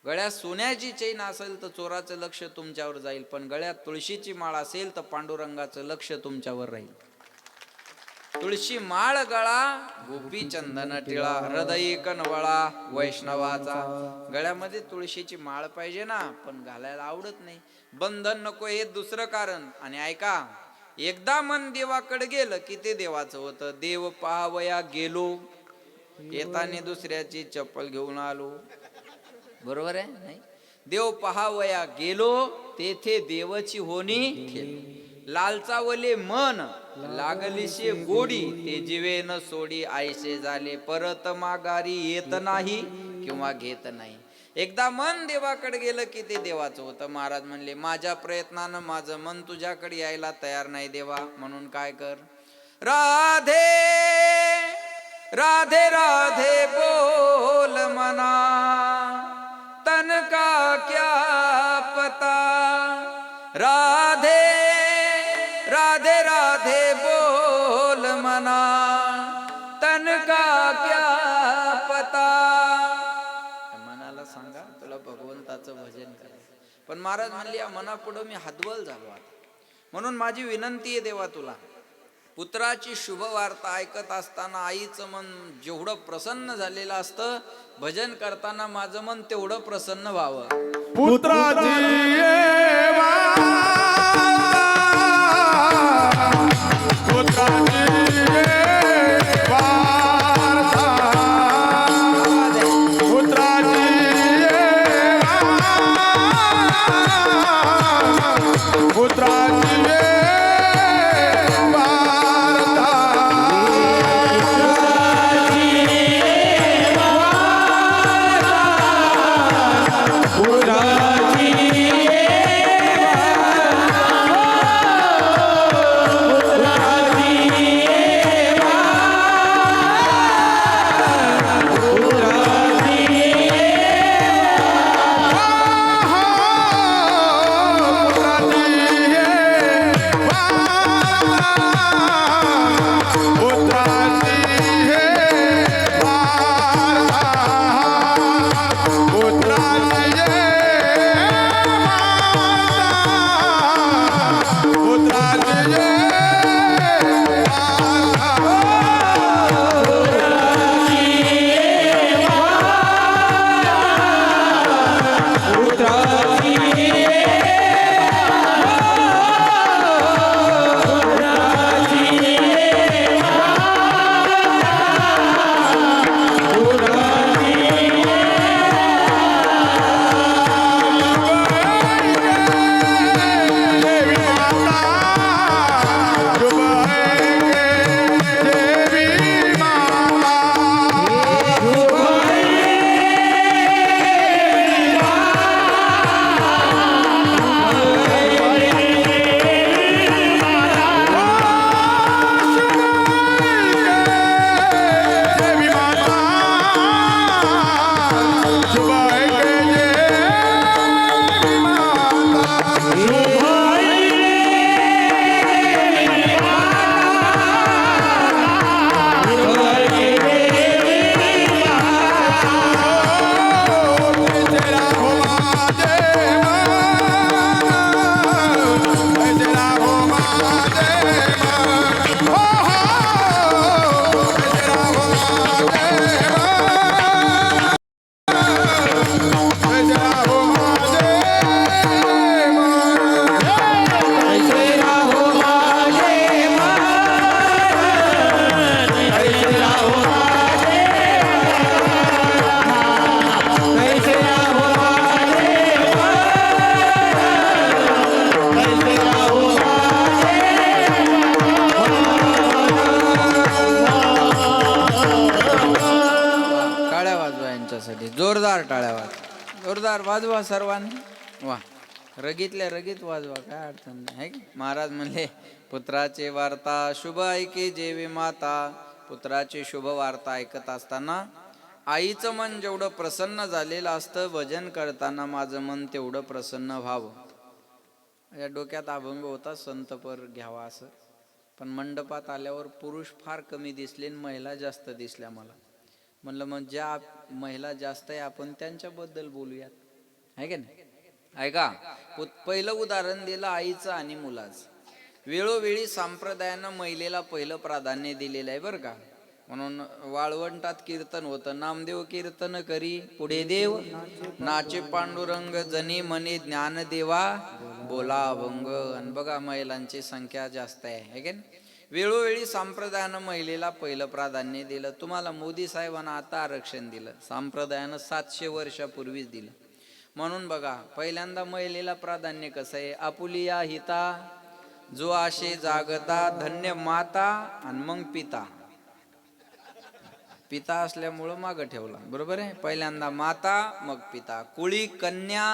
गळ्यात सोन्याची चैन असेल तर चोराचं लक्ष तुमच्यावर जाईल, पण गळ्यात तुळशीची माळ असेल तर पांडुरंगाचं लक्ष तुमच्यावर राहील. तुळशी माळ गळा गोपी चंदन टिळा हृदय कनवळा वैष्णवाचा. गळ्यामध्ये तुळशीची माळ पाहिजे ना, पण घालायला आवडत नाही. बंधन नको हे दुसरं कारण. आणि ऐका, एकदा मन देवाकडे गेलं की ते देवाचं होतं. देव पाहावया गेलो, येताना दुसऱ्याची चप्पल घेऊन आलो. बरोबर आहे? नाही. देव पहावया गेलो, तेथे देवाची होणी ठेलो. लालचावले मन लागलीशे गोडी, ते जीवे न सोडी आयसे झाले परत माघारी येत नाही किंवा घेत नाही. एकदा मन देवाकडे गेलं की ते देवाचं होतं. महाराज म्हणले, माझ्या प्रयत्नानं माझं मन तुझ्याकडे यायला तयार नाही देवा, म्हणून काय कर, राधे राधे राधे बोल मना, तन का क्या पता. राधे राधे राधे बोल मना, तन का क्या पता. मनाला सांगा तुला भगवंताचं भजन करायचं. पण महाराज म्हणले, या मनापुढं मी हतबल झालो आता. म्हणून माझी विनंती आहे देवा तुला, पुत्राची शुभ वार्ता ऐकत असताना आईचं मन जेवढं प्रसन्न झालेलं असतं, भजन करताना माझं मन तेवढं प्रसन्न व्हावं. जोरदार वाजवा सर्वांनी. वा, रगीतल्या रगीत वाजवा, काय अडचण नाही आहे की. महाराज म्हणले पुत्राची वार्ता शुभ ऐके जेवी माता. पुत्राची शुभ वार्ता ऐकत असताना आईचं मन जेवढं प्रसन्न झालेलं असतं, भजन करताना माझं मन तेवढं प्रसन्न व्हावं. या डोक्यात अभंग होता संतपर घ्यावा असं, पण मंडपात आल्यावर पुरुष फार कमी दिसले आणि महिला जास्त दिसल्या. मला म्हणलं मग ज्या महिला जास्त आहे आपण त्यांच्याबद्दल बोलूयात, आहे का नाही. ऐका, पहिलं उदाहरण दिलं आईचं आणि मुलाचं. वेळोवेळी संप्रदायानं महिलेला पहिलं प्राधान्य दिलेलं आहे बरं का. म्हणून वाळवंटात कीर्तन होतं, नामदेव कीर्तन करी पुढे देव नाचे पांडुरंग जनी मने ज्ञानदेवा बोला अभंग. आणि बघा महिलांची संख्या जास्त आहे का नाही. वेळोवेळी संप्रदायानं महिलेला पहिलं प्राधान्य दिलं. तुम्हाला मोदी साहेबांना आता आरक्षण दिलं, संप्रदायानं 700 वर्षापूर्वीच दिलं. म्हणून बघा पहिल्यांदा महिलेला प्राधान्य कसं आहे. आपुलिया हिता जो आशे जागता धन्य माता आणि मग पिता. पिता असल्यामुळं मागं ठेवला, बरोबर आहे. पहिल्यांदा माता मग पिता. कुळी कन्या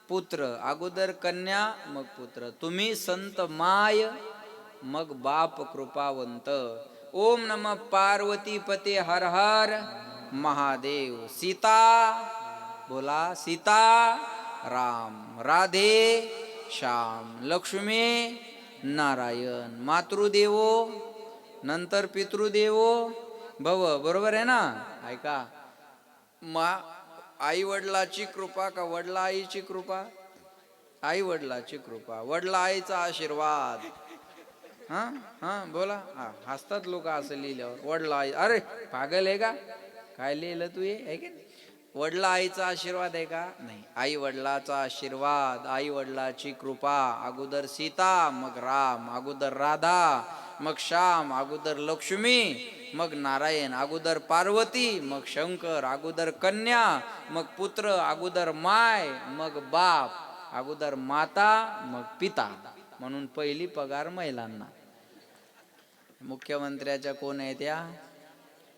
पुत्र, अगोदर कन्या मग पुत्र. तुम्ही संत माय मग बाप कृपावंत. ओम नमः पार्वती पते हर हर महादेव. सीता बोला सीता राम, राधे श्याम, लक्ष्मी नारायण, मातृदेवो नंतर पितृदेवो भव. बरोबर आहे ना. ऐका, आई वडिलाची कृपा का वडला आईची कृपा. आई वडिलाची कृपा, वडला आईचा आशीर्वाद. हा हा बोला. हा हसतात लोक असं लिहिल्यावर. वडला आई, अरे पागल आहे का काय लिहिलं तू हे, आहे की. वडला आईचा आशीर्वाद आहे का नाही. आई वडिलाचा आशीर्वाद, आई वडिलाची कृपा. अगोदर सीता मग राम, अगोदर राधा मग श्याम, अगोदर लक्ष्मी मग नारायण, अगोदर पार्वती मग शंकर, अगोदर कन्या मग पुत्र, अगोदर माय मग बाप, अगोदर माता मग पिता. म्हणून पहिली पगार महिलांना. मुख्यमंत्र्याच्या कोण आहे त्या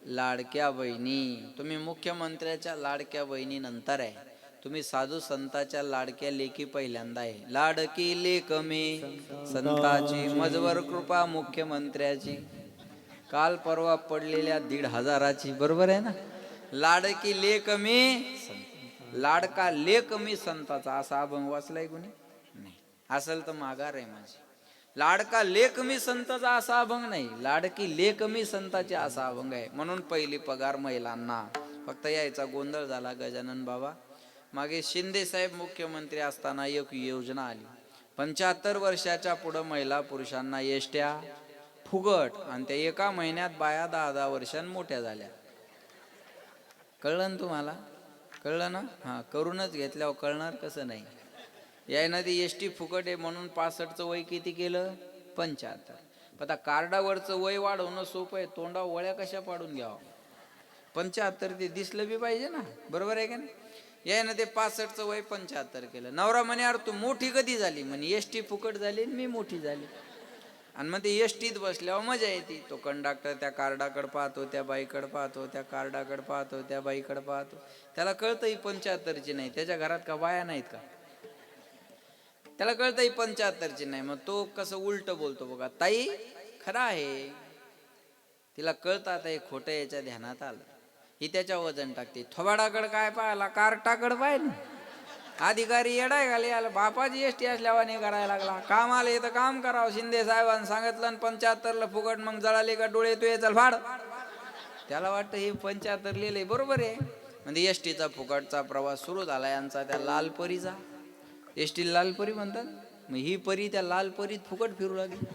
लाडक्या बहिणी. तुम्ही मुख्यमंत्र्याच्या लाडक्या बहिणी नंतर आहे. तुम्ही साधू संताच्या लाडक्या लेकी पहिल्यांदा आहे. लाडकी लेक मे संताची मजवर कृपा मुख्यमंत्र्याची. काल परवा पडलेल्या 1,500ची, बरोबर आहे ना. लाडकी लेक मे लाडका लेक मी संताचा, असा अभंग वाचलाय कुणी नाही. असेल तर माघार आहे माझी. लाडका लेक मी संताचा असा अभंग नाही, लाडकी लेक मी संताची असा अभंग आहे. म्हणून पहिली पगार महिलांना. फक्त यायचा गोंधळ झाला गजानन बाबा. मागे शिंदे साहेब मुख्यमंत्री असताना एक योजना आली, 75 वर्षाच्या पुढे महिला पुरुषांना एसट्या फुगट. आणि त्या एका महिन्यात बाया 10-10 वर्षांनी मोठ्या झाल्या. कळलं ना तुम्हाला, कळलं ना. हा, करूनच घेतल्यावर कळणार कसं नाही. यायनं ती एसटी फुकट आहे म्हणून 65चं वय किती केलं 75. आता कार्डावरचं वय वाढवणं सोपं आहे, तोंडा वळ्या कशा पाडून घ्यावं. 75 ते दिसलं बी पाहिजे ना, बरोबर आहे का नाही. यायनं ते 65चं वय 75 केलं. नवरा म्हणे अरे तू मोठी कधी झाली. म्हणे एसटी फुकट झाली मी मोठी झाली. आणि मग ते एसटीत बसल्यावर मजा येते. तो कंडक्टर त्या कार्डाकडे पाहतो, त्या बाईकडे पाहतो, त्या कार्डाकडे पाहतो, त्या बाईकडे पाहतो. त्याला कळतं ही 75ची नाही. त्याच्या घरात का बाया नाहीत का. त्याला कळतं ही 75ची नाही. मग तो कसं उलट बोलतो बघा. ताई खरं आहे, तिला कळतं आता हे खोटं याच्या ध्यानात आलं. ही त्याच्या वजन टाकते. थोबाडाकडे काय पाहिला, कार्टाकडे पाहिलं. अधिकारी येडाय घाली आला, बापाची एसटी असल्यावानी करायला लागला. काम आले तर काम करावं. शिंदे साहेबांनी सांगितलं 75ला फुकट, मग जळाले का डोळे तू चल फाड. त्याला वाटतं हे 75 लिहिलंय बरोबर आहे. म्हणजे एसटीचा फुकटचा प्रवास सुरू झाला यांचा त्या लालपरीचा. एसटी लालपरी म्हणतात. मग ही परी त्या लालपरीत फुकट फिरू लागली.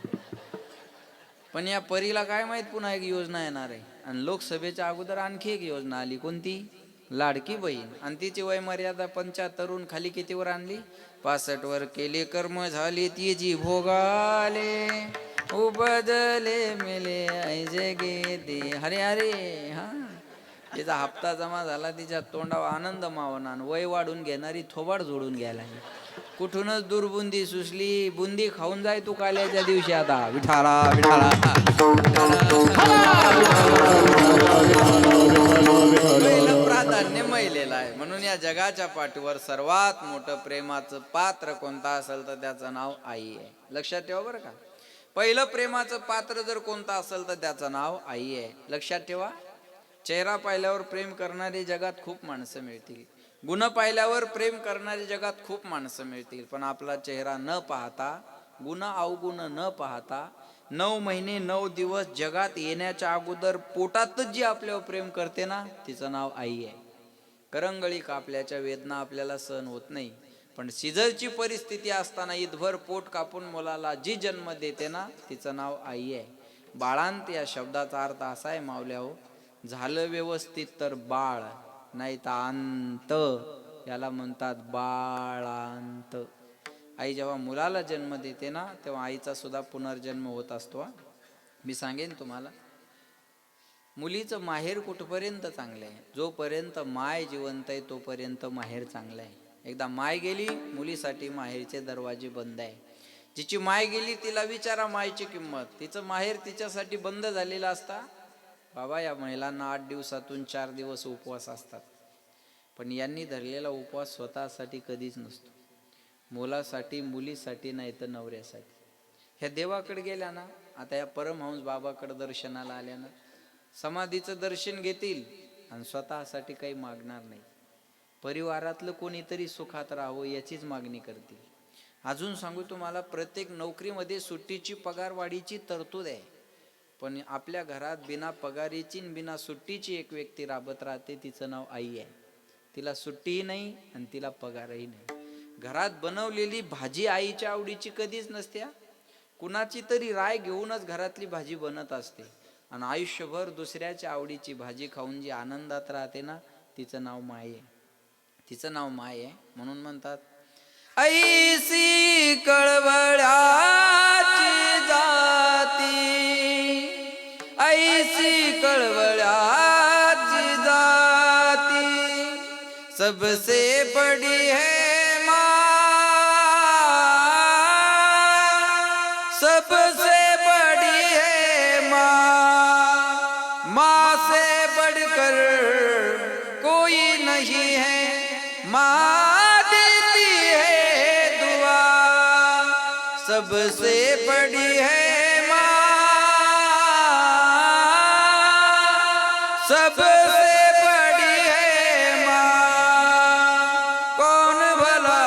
पण या परीला काय माहित पुन्हा एक योजना येणार आहे. आणि लोकसभेच्या अगोदर आणखी एक योजना आली, कोणती लाडकी बहीण. आणि तिची वय मर्यादा 75 खाली कितीवर आणली 65 वर केले कर्म झाले तिची भोगाले उपजले मेले ऐजे गेते. हरे हरे. हा, तिचा हप्ता जमा झाला. तिच्या तोंडावर आनंद मावना. वय वाढून घेणारी थोबाड जोडून घ्यायला. कुठूनच दुर्बुंदी सुचली. बुंदी खाऊन जाय तू काल्याच्या दिवशी. आता विठाला विठाला. पहिलं प्राधान्य धनाधान्य मैलेलं आहे. म्हणून या जगाच्या पाठीवर सर्वात मोठं प्रेमाचं पात्र कोणतं असेल तर त्याचं नाव आई आहे. लक्षात ठेवा बरं का. पहिलं प्रेमाचं पात्र जर कोणतं असेल तर त्याचं नाव आई आहे. लक्षात ठेवा. चेहरा पाहिल्यावर प्रेम करणारी जगात खूप माणसं मिळतील, गुण पाहिल्यावर प्रेम करणारी जगात खूप माणसं मिळतील, पण आपला चेहरा न पाहता, गुण अवगुण न पाहता 9 महिने 9 दिवस जगात येण्याच्या अगोदर पोटातच जी आपल्यावर प्रेम करते ना, तिचं नाव आई आहे. करंगळी कापल्याच्या वेदना आपल्याला सहन होत नाही, पण सिझरची परिस्थिती असताना ईदभर पोट कापून मुलाला जी जन्म देते ना, तिचं नाव आई आहे. बाळांत या शब्दाचा अर्थ असा आहे मावल्या हो, झालं व्यवस्थित तर बाळ, नाही तर अंत, याला म्हणतात बाळांत. आई जेव्हा मुलाला जन्म देते ना, तेव्हा आईचा सुद्धा पुनर्जन्म होत असतो. मी सांगेन तुम्हाला, मुलीचं माहेर कुठपर्यंत चांगलं आहे, जोपर्यंत माय जिवंत आहे तोपर्यंत माहेर चांगलं आहे. एकदा माय गेली, मुलीसाठी माहेरचे दरवाजे बंद आहे. जिची माय गेली तिला विचारा मायची किंमत, तिचं माहेर तिच्यासाठी बंद झालेलं असता. बाबा, या महिलांना 8 दिवसातून 4 दिवस उपवास असतात, पण यांनी धरलेला उपवास स्वतःसाठी कधीच नसतो. मुलासाठी, मुलीसाठी, नाही तर नवऱ्यासाठी. ह्या देवाकडे गेल्या ना, आता या परमहंस बाबाकडे दर्शनाला आल्या ना, समाधीचं दर्शन घेतील आणि स्वतःसाठी काही मागणार नाही. परिवारातलं कोणीतरी सुखात राहावं याचीच मागणी करतील. अजून सांगू तुम्हाला, प्रत्येक नोकरीमध्ये सुट्टीची पगारवाढीची तरतूद आहे, पण आपल्या घरात बिना पगारीची बिना सुट्टीची एक व्यक्ती राबत राहते, तिचं नाव आई आहे. तिला सुट्टीही नाही आणि तिला पगारही नाही. घरात बनवलेली भाजी आईच्या आवडीची कधीच नसते. कुणाची तरी राय घेऊनच घरातली भाजी बनत असते, आणि आयुष्यभर दुसऱ्याच्या आवडीची भाजी खाऊन जी आनंदात राहते ना, तिचं नाव माय आहे. तिचं नाव माय आहे. म्हणून म्हणतात, ऐसी कळवळ्याची जाती, ऐसी कळवळ्याची जाती, सबसे बड़ी है माँ, सबसे बड़ी है माँ, माँ से बढ़कर कोई नहीं है, माँ देती है दुआ, सबसे बड़ी है माँ, सबसे बड़ी है माँ। कौन भला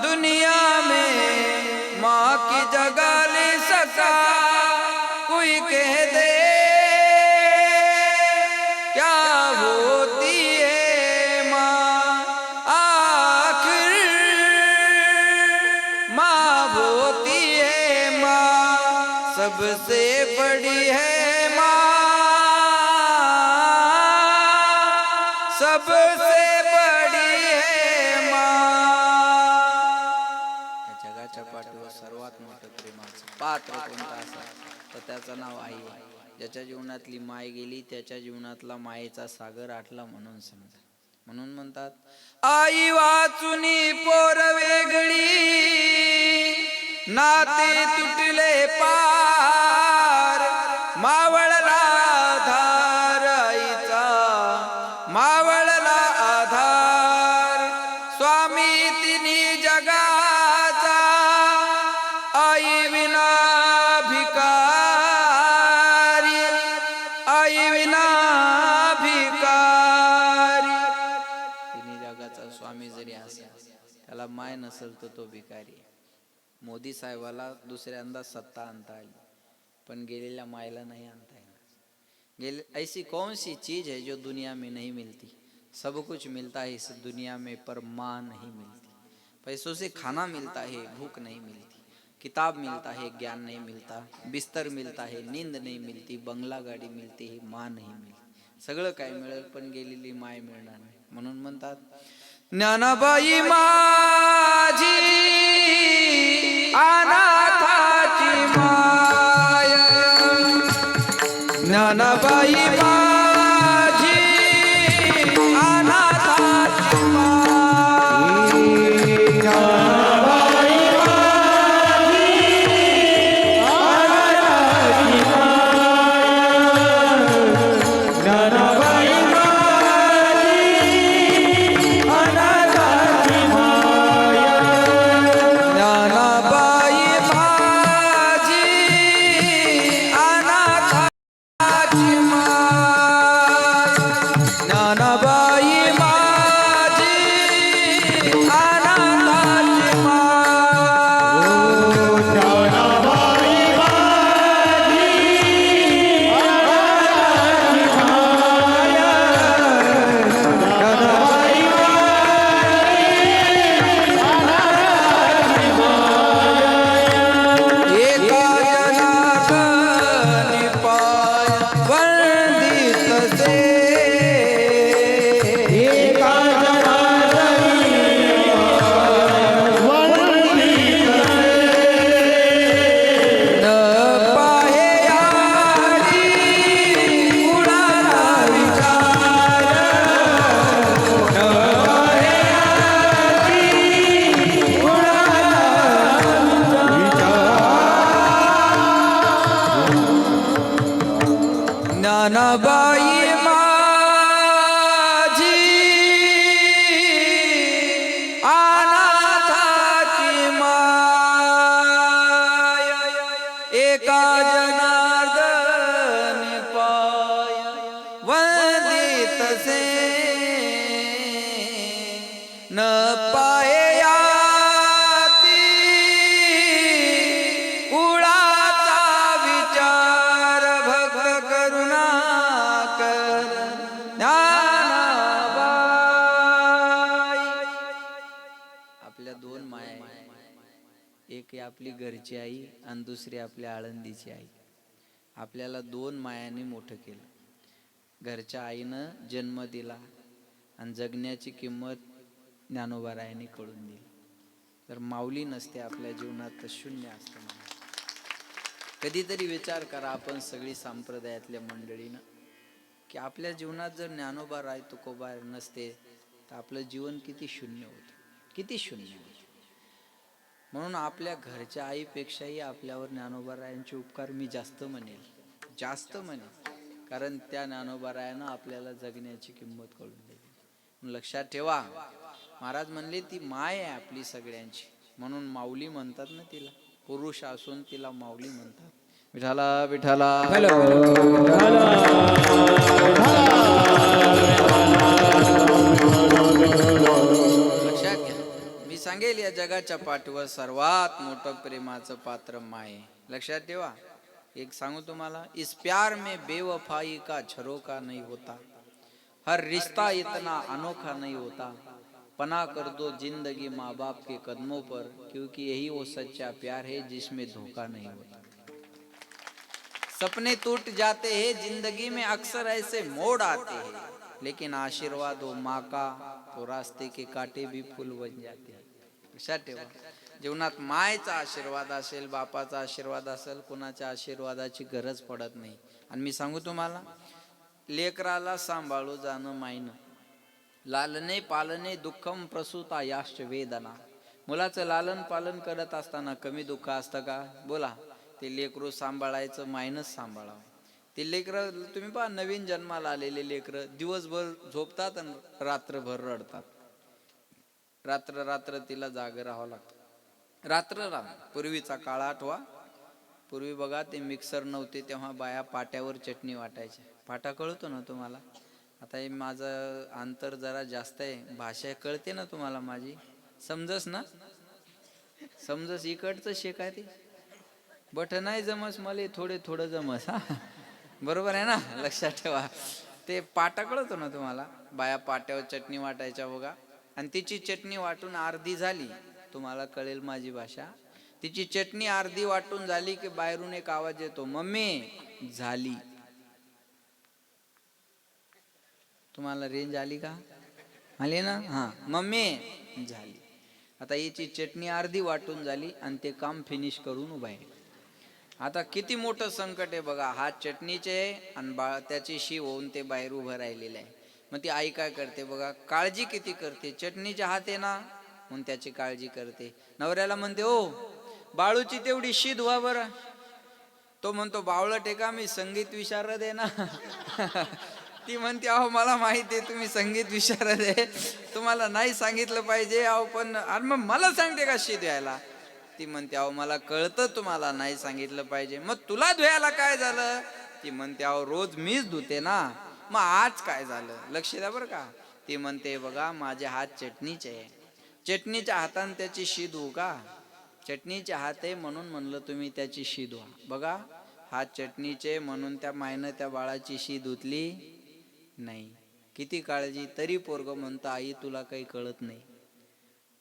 दुनिया में माँ की जगह ले सका, कोई कह दे क्या होती है माँ, आखिर माँ होती है माँ, सबसे बड़ी है माँ, सबसे बड़ी है माँ. या जगाच्या पाठीवर सर्वात मोठं प्रेमाचं पात्र कोणतं असेल तर त्याचं नाव आई आहे. ज्याच्या जीवनातली माय गेली त्याच्या जीवनातला मायेचा सागर आटला म्हणून समजा. म्हणून म्हणतात, आई वाचुनी पोर वेगळी, नाते तुटले पार, मावळला आधार आईचा, मावळला आधार, स्वामी तिन्ही जगाचा, आई विना भिकारी, आई विना भिकारी. तिन्ही जगाचा स्वामी जरी असेल, त्याला माय नसेल तर तो भिकारी. मोदी साहेबाला दुसऱ्यांदा सत्ता आणता आली, पण गेलेल्या मायला नाही आणता येणार. ऐसी कौन सी चीज है जो दुनिया में नहीं मिलती, सब कुछ मिलता है इस दुनिया में पर माँ नहीं मिलती. पैसों से खाना मिलता है, भूख नहीं मिलती, किताब मिलता है, ज्ञान नहीं मिलता, बिस्तर मिलता है, नींद नहीं मिलती, बंगला गाडी मिलती है, माँ नहीं मिलती. सगळं काय मिळेल पण गेलेली माय मिळणार नाही. म्हणून म्हणतात, ज्ञानाबाई माझी अनाथाची माय, ज्ञानाबाई माझी अनाथाची माय, ज्ञानाबाई ज्ञानाबाई माझी अनाथाची माय एका जनार्दन पाय वंदितसे न पायाती कुळाचा विचार भक्त करुणाकर ज्ञानाबाई. आपल्या दोन माया आहेत. एक आहे आपली घरची आई आणि दुसरी आपल्या आळंदीची आई. आपल्याला दोन मायाने मोठं केलं. घरच्या आईनं जन्म दिला आणि जगण्याची किंमत ज्ञानोबारायांनी कळून दिली. तर माऊली नसते आपल्या जीवनात तर शून्य असतं. कधीतरी विचार करा आपण सगळी संप्रदायातल्या मंडळीनं की आपल्या जीवनात जर ज्ञानोबा राय तुकोबा नसते तर आपलं जीवन किती शून्य होतं, किती शून्य होतं. म्हणून आपल्या घरच्या आईपेक्षाही आपल्यावर ज्ञानोबा रायांचे उपकार मी जास्त म्हणेल, जास्त म्हणेल. कारण त्या ज्ञानोबा रायानं आपल्याला जगण्याची किंमत कळून दिली. लक्षात ठेवा, महाराज म्हणले ती माय आहे आपली सगळ्यांची, म्हणून माऊली म्हणतात ना तिला. पुरुष असून तिला माऊली म्हणतात. विठाला विठाला लक्षात घ्या, मी सांगेल या जगाच्या पाठीवर सर्वात मोठं प्रेमाचं पात्र माय. लक्षात ठेवा, एक सांगू तुम्हाला, इस प्यार में बेवफाई का झरोका नहीं होता, हर रिश्ता इतना अनोखा नहीं होता, पना कर दो जिंदगी माँ बाप के कदमों पर, क्योंकि यही वो सच्चा प्यार है जिसमें धोखा नहीं होता. सपने टूट जाते हैं जिंदगी में अक्सर ऐसे मोड़ आते हैं, लेकिन आशीर्वाद हो माँ का तो रास्ते के कांटे भी फूल बन जाते हैं. लक्षात ठेवा, जीवनात मायेचा आशीर्वाद असेल, बापाचा आशीर्वाद असेल, कुणाच्या आशीर्वादाची गरज पडत नाही. आणि मी सांगू तुम्हाला, लेकराला सांभाळू जाणं मायनं. लालने पालने दुःखम प्रसूता याश्च वेदना. मुलाचं लालन पालन करत असताना कमी दुःख असतं का? बोला. ते लेकरू सांभाळायचं मायनच सांभाळावं. ते लेकरं तुम्ही पहा, नवीन जन्माला आलेले लेकरं दिवसभर झोपतात आणि रात्रभर रडतात. रात्र रात्र तिला जागं राहावं लागतं. रात्र रात्र. पूर्वीचा काळ आठवा. पूर्वी बघा ते मिक्सर नव्हते तेव्हा बाया पाट्यावर चटणी वाटायच्या. पाटा कळतो ना तुम्हाला? आता हे माझं अंतर जरा जास्त आहे, भाषा कळते ना तुम्हाला माझी? समजस ना? समजस इकडचं शेकाय ते बट नाही जमस, मला थोडे थोडं जमस. हा बरोबर आहे ना? लक्षात ठेवा, ते पाटा कळतो ना तुम्हाला? बाया पाट्यावर चटणी वाटायच्या बघा. आणि तिची चटणी वाटून अर्धी झाली, तुम्हाला कळेल माझी भाषा. तिची चटणी अर्धी वाटून झाली की बाहेरून एक आवाज येतो, मम्मी झाली. तुम्हाला रेंज आली का? आली ना? हा, मम्मी झाली. आता हिची चटणी अर्धी वाटून झाली आणि ते काम फिनिश करून उभा आहे. आता किती मोठं संकट आहे बघा. हात चटणीचे आणि त्याची शिव होऊन ते बाहेर उभं राहिलेलं आहे. मग ती आई काय करते बघा, काळजी किती करते. चटणीचे हात आहे ना म्हणून त्याची काळजी करते. नवऱ्याला म्हणते, ओ बाळूची तेवढी शीद व्हा बरं. तो म्हणतो, बावळट आहे का मी, संगीत विशारद आहे ना. ती म्हणते, अहो मला माहिती आहे तुम्ही संगीत विशारद आहे, तुम्हाला नाही सांगितलं पाहिजे अहो, पण मग मला सांगते का शीद व्हायला? ती म्हणते, अहो मला कळतं तुम्हाला नाही सांगितलं पाहिजे, मग तुला धुयाला काय झालं? ती म्हणते, अहो रोज मीच धुते ना, मग आज काय झालं? लक्ष द्या बरं का. ती म्हणते, बघा माझे हात चटणीचे, चटणीच्या हाताने त्याची शीद होऊ का? चटणीचे हात आहे म्हणून म्हणलं तुम्ही त्याची शीद व्हा. बघा, हात चटणीचे म्हणून त्या मायनं त्या बाळाची शीद धुतली नाही. किती काळजी. तरी पोरगं म्हणतं, आई तुला काही कळत नाही.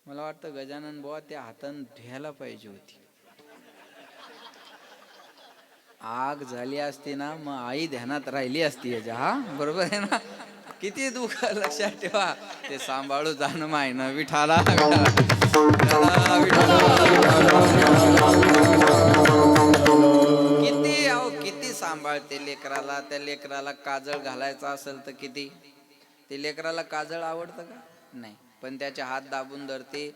मला वाटतं गजानन बुवा त्या हातानं धुयाला पाहिजे होती. आग झाली असती ना मग आई ध्यानात राहिली असती याच्या. हा बरोबर आहे ना? किती दुःख. लक्षात ठेवा, ते सांभाळू जाणं मायनं. विठाला किती अहो किती सांभाळते लेकराला. त्या लेकराला काजळ घालायचा असेल तर किती. ते लेकराला काजळ आवडतं का? नाही. पण त्याचे हात दाबून धरते,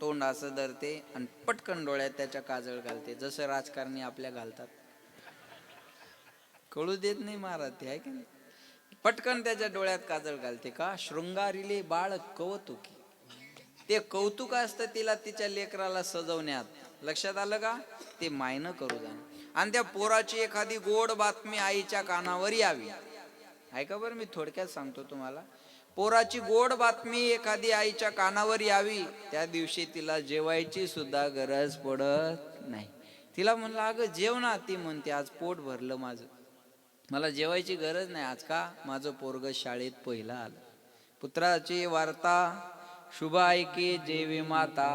तोंड असं धरते आणि पटकन डोळ्यात त्याच्या काजळ घालते, जसं राजकारणी आपल्या घालतात. कळू देत नाही महाराज ते, आहे की नाही? पटकन त्याच्या डोळ्यात काजळ घालते. का? शृंगारिले बाळ कौतुकी. ते कौतुक असतं तिला तिच्या लेकराला सजवण्यात. लक्षात आलं का? ते मायनं करू द्या. आणि त्या पोराची एखादी गोड बातमी आईच्या कानावर यावी. ऐका बरं, मी थोडक्यात सांगतो तुम्हाला. पोराची गोड बातमी एखादी आईच्या कानावर यावी, त्या दिवशी तिला जेवायची सुद्धा गरज पडत नाही. तिला म्हणलं अगं जेव ना, ती म्हणते आज पोट भरलं माझं, मला जेवायची गरज नाही आज. का? माझं पोरग शाळेत पहिलं आलं. पुत्राची वार्ता शुभ ऐके जेवी माता.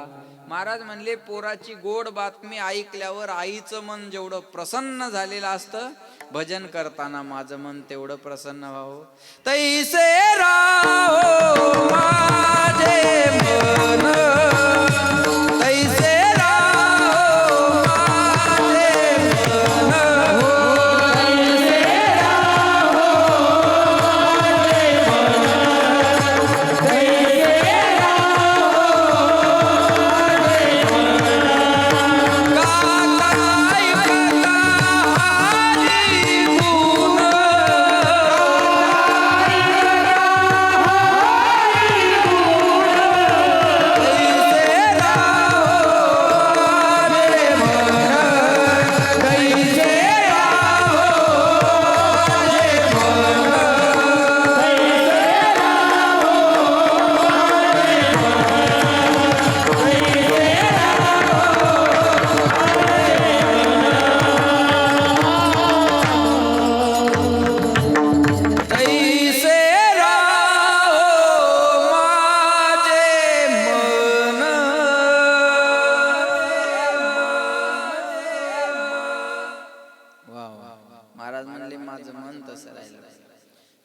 महाराज म्हणले पोराची गोड बातमी ऐकल्यावर आईचं मन जेवढं प्रसन्न झालेलं असतं, भजन करताना माझं मन तेवढं प्रसन्न व्हावं. तैसे राहो माझे मन, तैसे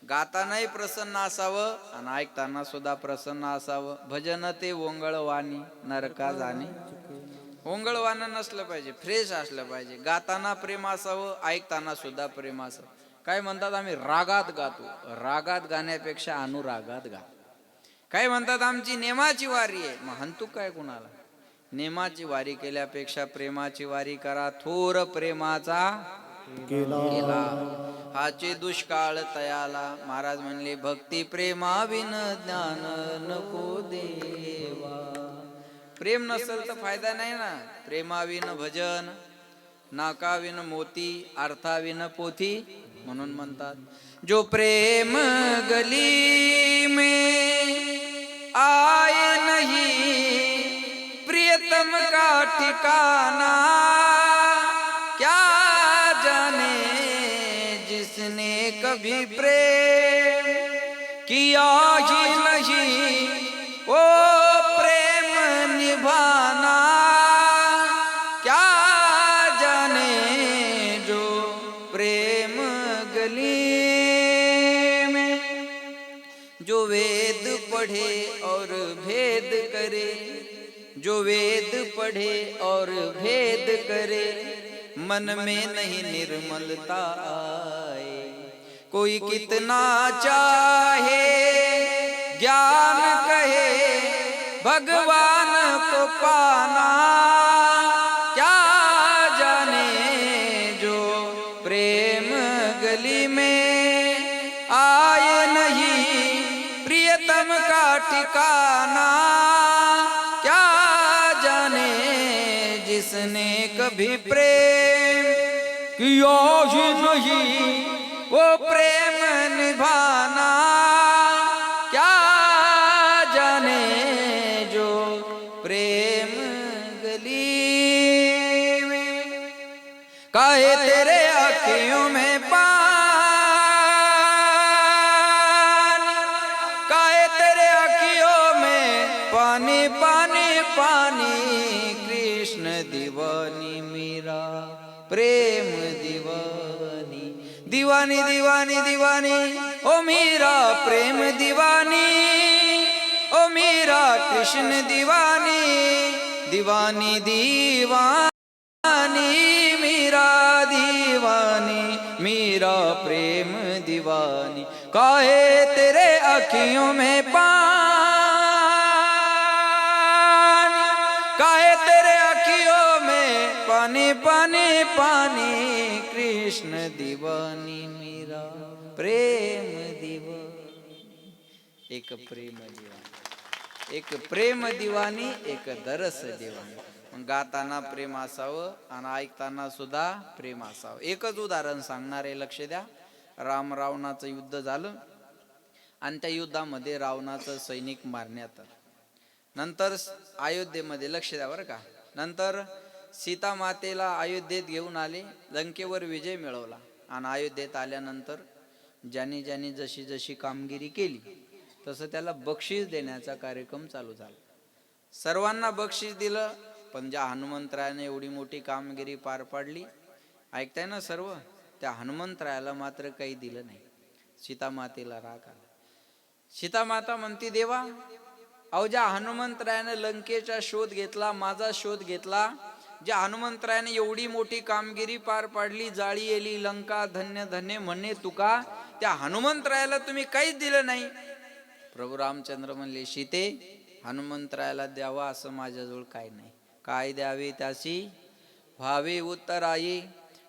गातानाही प्रसन्न असावं आणि ऐकताना सुद्धा प्रसन्न असावं. भजन ते ओंगळवाणी नरका जाणे. ओंगळवाणं नसलं पाहिजे, फ्रेश असलं पाहिजे. गाताना प्रेम असावं, ऐकताना सुद्धा प्रेम असावं. काय म्हणतात आम्ही रागात गातो, रागात गाण्यापेक्षा अनुरागात गा. काय म्हणतात आमची नेमाची वारी आहे, मग हंतू काय कुणाला? नेमाची वारी केल्यापेक्षा प्रेमाची वारी करा. थोर प्रेमाचा केला हाचे दुष्काळ तयाला. महाराज म्हणले भक्ती प्रेमाविन ज्ञान नको देवा. प्रेम नसेल तर फायदा नाही ना. प्रेमाविन भजन, नाकाविन मोती, अर्थाविन पोथी. म्हणून म्हणतात जो प्रेम गली में आए नहीं, प्रियतम का ठिकाना क्या जाने, जिसने कभी प्रेम किया ही नहीं वो प्रेम निभाना क्या जाने, जो प्रेम गली में जो वेद पढ़े और भेद करे, जो वेद पढ़े और भेद करे, मन में नहीं निर्मलता आए। कोई कितना चाहे ज्ञान कहे, भगवान को पाना क्या जाने, जो प्रेम गली में आए नहीं, प्रियतम का ठिकाना क्या जाने, जिसने कभी प्रेम किया ही नहीं वो प्रेम निभाना क्या जाने, जो प्रेम गली में। काहे तेरे आँखों में पानी, काहे तेरे आँखों में पानी पानी पानी, कृष्ण दीवानी मेरा प्रेम दीवानी, दीवानी दीवानी दीवानी ओ मेरा प्रेम दीवानी, ओ मेरा कृष्ण दीवानी, दीवानी दीवानी मेरा दीवानी, मेरा प्रेम दीवानी। काहे तेरे आँखों में पानी, काहे तेरे आँखों में पानी पानी पानी, कृष्ण दीवानी मेरा प्रेम दीवानी। एक प्रेम दीवानी। एक प्रेम दिवानी एक दरस दिवानी. मग गाताना प्रेम असावं आणि ऐकताना सुद्धा प्रेम असावं. एकच उदाहरण सांगणार आहे, लक्ष द्या. राम रावणाचं युद्ध झालं आणि त्या युद्धामध्ये रावणाचं सैनिक मारण्यात आलं. नंतर अयोध्येमध्ये, लक्ष द्या बरं का, नंतर सीता मातेला अयोध्येत घेऊन आले, लंकेवर विजय मिळवला. आणि अयोध्येत आल्यानंतर ज्यांनी ज्यांनी जशी जशी कामगिरी केली तसं त्याला बक्षीस देण्याचा कार्यक्रम चालू झाला. सर्वांना बक्षीस दिलं, पण ज्या हनुमंतरायाने एवढी मोठी कामगिरी पार पाडली, ऐकताय ना सर्व, त्या हनुमंतरायाला मात्र काही दिलं नाही. सीता मातेला राग आला. सीता माता म्हणती, देवा अहो, ज्या हनुमंतरायाने लंकेचा शोध घेतला, माझा शोध घेतला, ज्या हनुमंतरायाने एवढी मोठी कामगिरी पार पाडली, जाळी येली लंका धन्य धन्य म्हणे तुका, त्या हनुमंतरायाला तुम्ही काहीच दिलं नाही. प्रभू रामचंद्र म्हणले, सीते हनुमंतरायाला द्यावा असं माझ्याजवळ काय नाही. काय द्यावे त्याची व्हावे उत्तराई,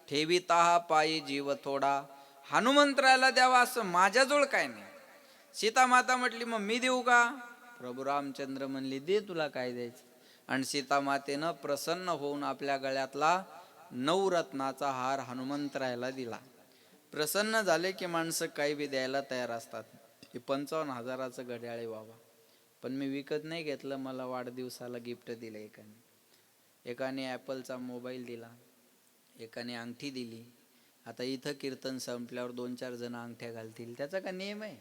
ठेविता हा पायी जीव थोडा. हनुमंतरायाला द्यावा असं माझ्याजवळ काय नाही. सीता माता म्हटली, मग मी देऊ का? प्रभू रामचंद्र म्हणले, दे, तुला काय द्यायचं. आणि सीता मातेनं प्रसन्न होऊन आपल्या गळ्यातला नवरत्नाचा हार हनुमंतरायाला दिला. प्रसन्न झाले की माणसं काही बी द्यायला तयार असतात. हे 55,000चं घड्याळ आहे बाबा, पण मी विकत नाही घेतलं, मला वाढदिवसाला गिफ्ट दिलं. एकाने ॲपलचा मोबाईल दिला, एकाने अंगठी दिली. आता इथं कीर्तन संपल्यावर 2-4 जण अंगठ्या घालतील, त्याचा का नियम आहे?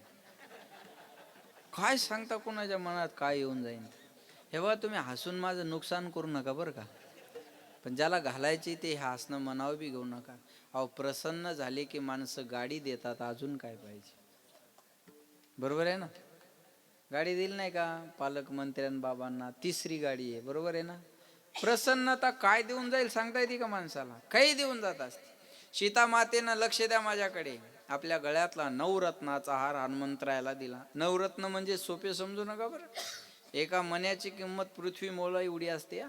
काय सांगता, कोणाच्या मनात काय येऊन जाईल. हे बघा, तुम्ही हसून माझं नुकसान करू नका बरं का, पण ज्याला घालायची ते हसणं मनावर बी घेऊ नका. अहो, प्रसन्न झाले की माणसं गाडी देतात, अजून काय पाहिजे. बरोबर आहे ना? गाडी दिली नाही का पालकमंत्र्यां बाबांना, 3री गाडी आहे, बरोबर आहे ना? प्रसन्नता काय देऊन जाईल सांगता येते का माणसाला? काही देऊन जात असते. सीता मातेनं, लक्ष द्या माझ्याकडे, आपल्या गळ्यातला नवरत्नाचा हार हनुमंतरायाला दिला. नवरत्न म्हणजे सोपे समजू नका बरं. एका मण्याची किंमत पृथ्वी मोला एवढी असते.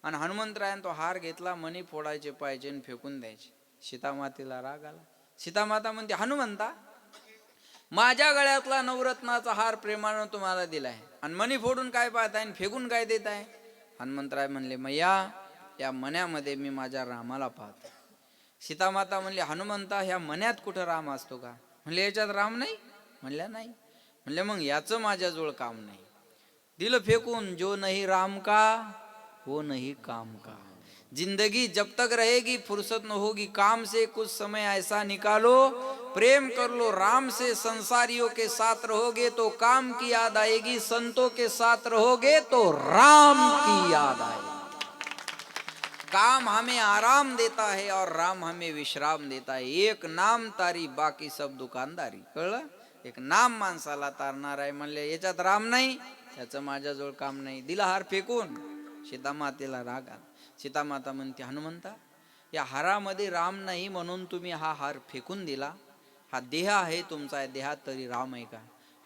आणि हनुमंतरायाने तो हार घेतला, मणी फोडायचे पाहिजे आणि फेकून द्यायचे. सीता मातेला राग आला. सीता माता म्हणते, हनुमंता, माझ्या गळ्यातला नवरत्नाचा हार प्रेमानं तुम्हाला दिलाय आणि मणी फोडून काय पाहताय आणि फेकून काय देत आहे? हनुमंतराय म्हणले, मैया, या मण्यामध्ये मी माझ्या रामाला पाहतो. सीता माता म्हणली, हनुमंता, ह्या मण्यात कुठं राम असतो का? म्हणले, याच्यात राम नाही. म्हणल्या, नाही. म्हणले, मग याचं माझ्याजवळ काम नाही. दिलं फेकून. जो नहीं राम का वो नहीं काम का. जिंदगी जब तक रहेगी फुर्सत न होगी काम से, कुछ समय ऐसा निकालो प्रेम कर लो राम से. संसारियों के साथ रहोगे तो काम की याद आएगी, संतों के साथ रहोगे तो राम की याद आएगी. काम हमें आराम देता है और राम हमें विश्राम देता है. एक नाम तारी बाकी सब दुकानदारी. कळलं? एक नाम माणसाला तारणार आहे. म्हणले, याच्यात राम नाही, त्याचं माझ्याजवळ काम नाही. दिला हार फेकून. सीता मातेला राग आला. सीता माता म्हणते, हनुमंता, या हारामध्ये राम नाही म्हणून तुम्ही हा हार फेकून दिला. हा देह आहे तुमचा, या देहात तरी राम आहे का?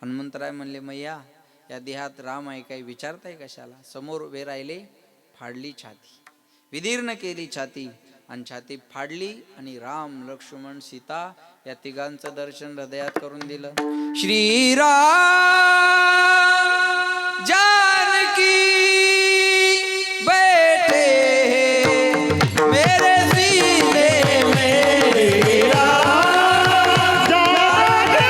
हनुमंतराय म्हणले, मैया, या देहात राम आहे काही विचारताय कशाला? समोर उभे राहिले, फाडली छाती, विदीर्ण केली छाती आणि छाती फाडली आणि राम, लक्ष्मण, सीता या तिघांचं दर्शन हृदयात करून दिलं. श्रीराम जानकी बैठे मेरे सीने में, राम जानकी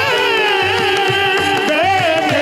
बैठे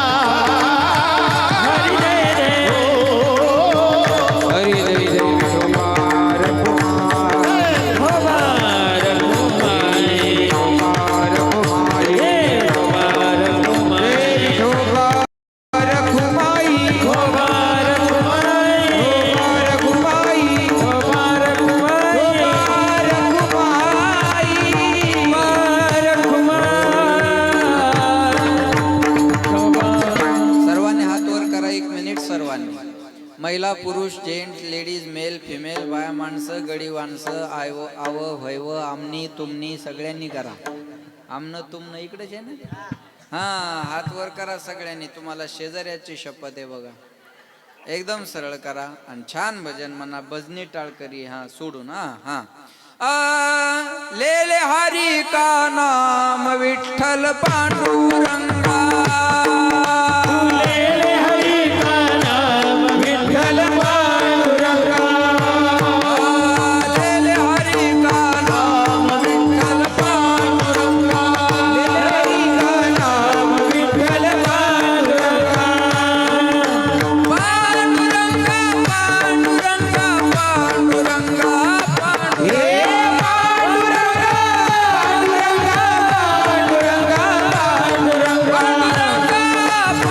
हरी जय जय हरी जय जय विठोबा रखुमाई विठोबा रखुमाई विठोबा रखुमाई विठोबा रखुमाई विठोबा रखुमाई विठोबा रखुमाई सर्वांनी हात वर करा 1 मिनिट सर्वांनी. महिला पुरुष जेंट्स लेडीज मेल फिमेल बाया माणसं गडी माणसं आव व्हैव आमनी तुमनी सगळ्यांनी करा. आमनं तुमनं इकडेच आहे ना. हा हात वर करा सगळ्यांनी. तुम्हाला शेजाऱ्याची शपथ आहे बघा. एकदम सरळ करा आणि छान भजन म्हणा. भजनी टाळकरी हा सोडून हा हा ले हरी का नाम विठ्ठल पांडुरंगा. ले हरी का नाम विठ्ठल पांडुरंगा. ले हरी का नाम विठ्ठल पांडुरंगा. हरी का नाम विठ्ठल पांडुरंगा. पांडुरंगा पांडुरंगा पांडुरंगा हे पांडुरंगा. पांडुरंगा पांडुरंगा पांडुरंगा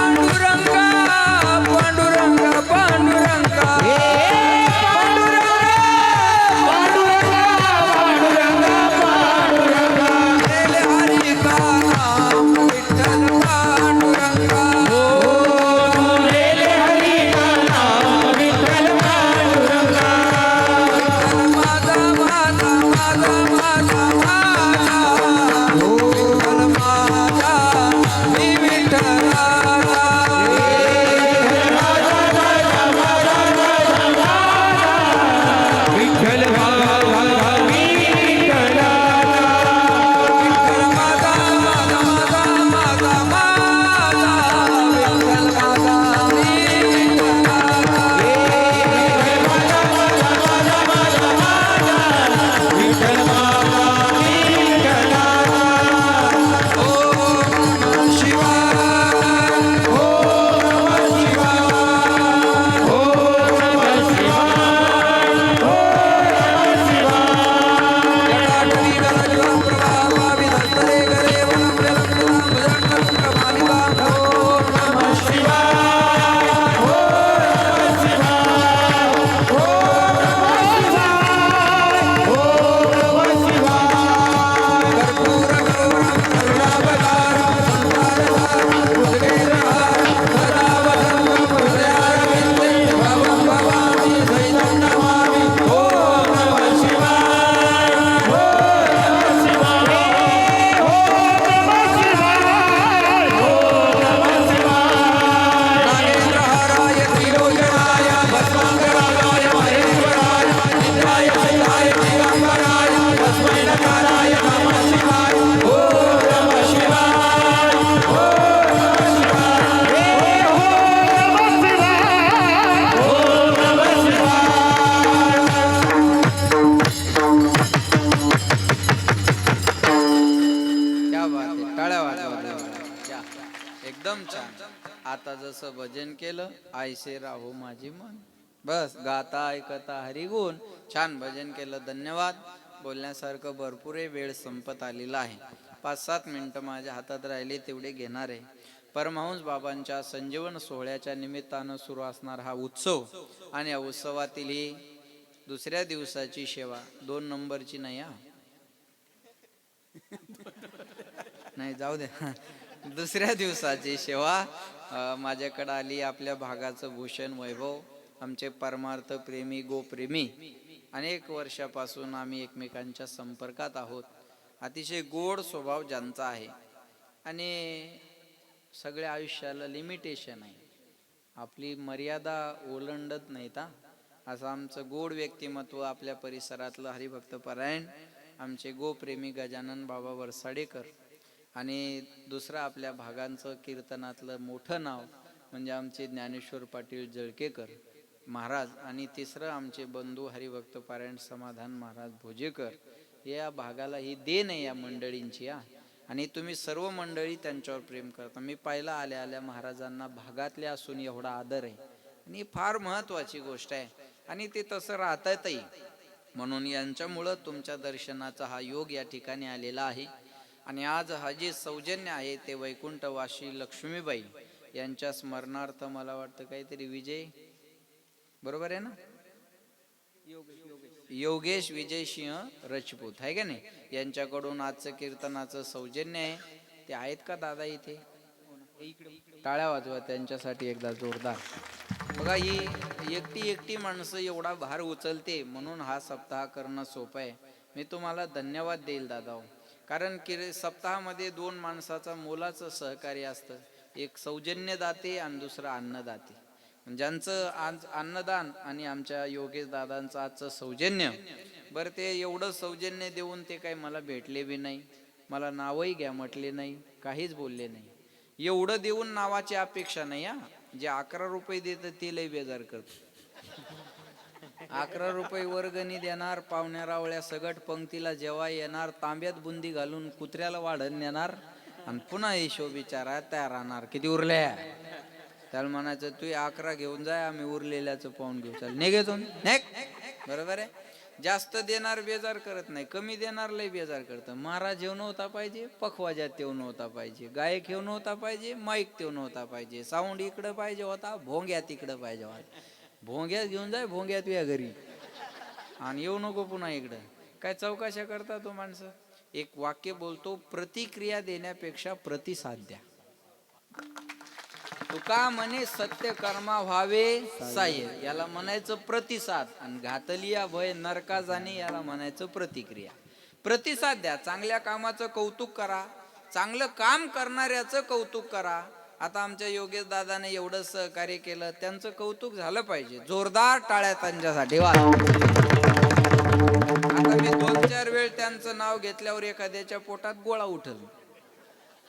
असं भजन केलं, आयसे राहो माझे मन. बस गाता ऐकता हरिगुण. छान भजन केलं, धन्यवाद. बोलण्यासारखं भरपूर आहे, वेळ संपत आलेला आहे. 5-7 मिनिटं माझ्या हातात राहिले तेवढे घेणार आहे. परमहंस बाबांच्या संजीवन सोहळ्याच्या निमित्तानं सुरू असणार हा उत्सव आणि या उत्सवातील ही दुसऱ्या दिवसाची सेवा 2 नंबरची नाही हा. नाही जाऊ दे. दुसऱ्या दिवसाची सेवा माझ्याकडे आली. आपल्या भागाचं भूषण वैभव, आमचे परमार्थ प्रेमी गोप्रेमी, अनेक वर्षापासून आम्ही एकमेकांच्या संपर्कात आहोत. अतिशय गोड स्वभाव ज्यांचा आहे आणि सगळ्या आयुष्याला लिमिटेशन आहे, आपली मर्यादा ओलांडत नाहीत हा. असं आमचं गोड व्यक्तिमत्व आपल्या परिसरातलं हरिभक्त परायण आमचे गोप्रेमी गजानन बाबा वरसाडेकर. आणि दुसरं आपल्या भागांचं कीर्तनातलं मोठं नाव म्हणजे आमचे ज्ञानेश्वर पाटील जळकेकर महाराज. आणि तिसरं आमचे बंधू हरिभक्त पारायण समाधान महाराज भोजेकर. या भागाला ही देण आहे या मंडळींची हा. आणि तुम्ही सर्व मंडळी त्यांच्यावर प्रेम करता. मी पाहिला आल्या आल्या महाराजांना भागातले असून एवढा आदर आहे आणि फार महत्वाची गोष्ट आहे आणि ते तसं राहतातही. म्हणून यांच्यामुळं तुमच्या दर्शनाचा हा योग या ठिकाणी आलेला आहे. आणि आज हा जे सौजन्य आहे ते वैकुंठवासी लक्ष्मीबाई यांच्या स्मरणार्थ मला वाटतं काहीतरी विजय, बरोबर आहे ना, योगेश विजय सिंह राजपूत आहे का नाही, यांच्याकडून आजचं कीर्तनाचं सौजन्य आहे. ते आहेत का दादा इथे? टाळ्या वाजवा त्यांच्यासाठी एकदा जोरदार. बघा ही एकटी माणसं एवढा भार उचलते म्हणून हा सप्ताह करणं सोपं आहे. मी तुम्हाला धन्यवाद देईल दादा, कारण की सप्ताहामध्ये 2 माणसाचं मोलाचं सहकार्य असतं. एक सौजन्यदाते आणि दुसरं अन्नदाते. ज्यांचं आज अन्नदान आणि आमच्या योगेश दादांचं आजचं सौजन्य, बरं ते एवढं सौजन्य देऊन ते काही मला भेटले बी नाही, मला नावही घ्या म्हटले नाही, काहीच बोलले नाही. एवढं देऊन नावाची अपेक्षा नाही हा. जे 11 रुपये देतं ते लय बेजार करत. 11 रुपये वर्गणी देणार, पाहुण्या रावळ्या सगट पंक्तीला जेव्हा येणार, तांब्यात बुंदी घालून कुत्र्याला वाढण नेणार आणि पुन्हा हिशोब विचारा तयार राहणार, किती उरल्या. त्याला म्हणायचं तू 11 घेऊन जाय, आम्ही उरलेल्याचं पाहून घेऊ. चाल निघेतो नेक. बरोबर आहे. जास्त देणार बेजार करत नाही, कमी देणार लय बेजार करतं. महाराज येऊन होता पाहिजे, पखवाजात येऊन होता पाहिजे, गायक येऊन होता पाहिजे, माईक येऊन होता पाहिजे, साऊंड इकडं पाहिजे होता, भोंग्या तिकडं पाहिजे होता. भोंग्यात घेऊन जाय, भोंग्यात या घरी आणि येऊ नको पुन्हा इकडं. काय चौकशा करता तो माणसं. एक वाक्य बोलतो, प्रतिक्रिया देण्यापेक्षा प्रतिसाद द्या. तुका म्हणे सत्य कर्मा व्हावे साह्य, याला म्हणायचं प्रतिसाद. आणि घातलिया भय नरका जाणे, याला म्हणायचं प्रतिक्रिया. प्रतिसाद द्या, चांगल्या कामाचं कौतुक करा, चांगलं काम करणाऱ्याचं कौतुक करा. आता आमच्या योगेश दादाने एवढं सहकार्य केलं, त्यांचं कौतुक झालं पाहिजे. जोरदार टाळ्या त्यांच्यासाठी. आता मी 2-4 वेळ त्यांचं नाव घेतल्यावर एखाद्याच्या पोटात गोळा उठल.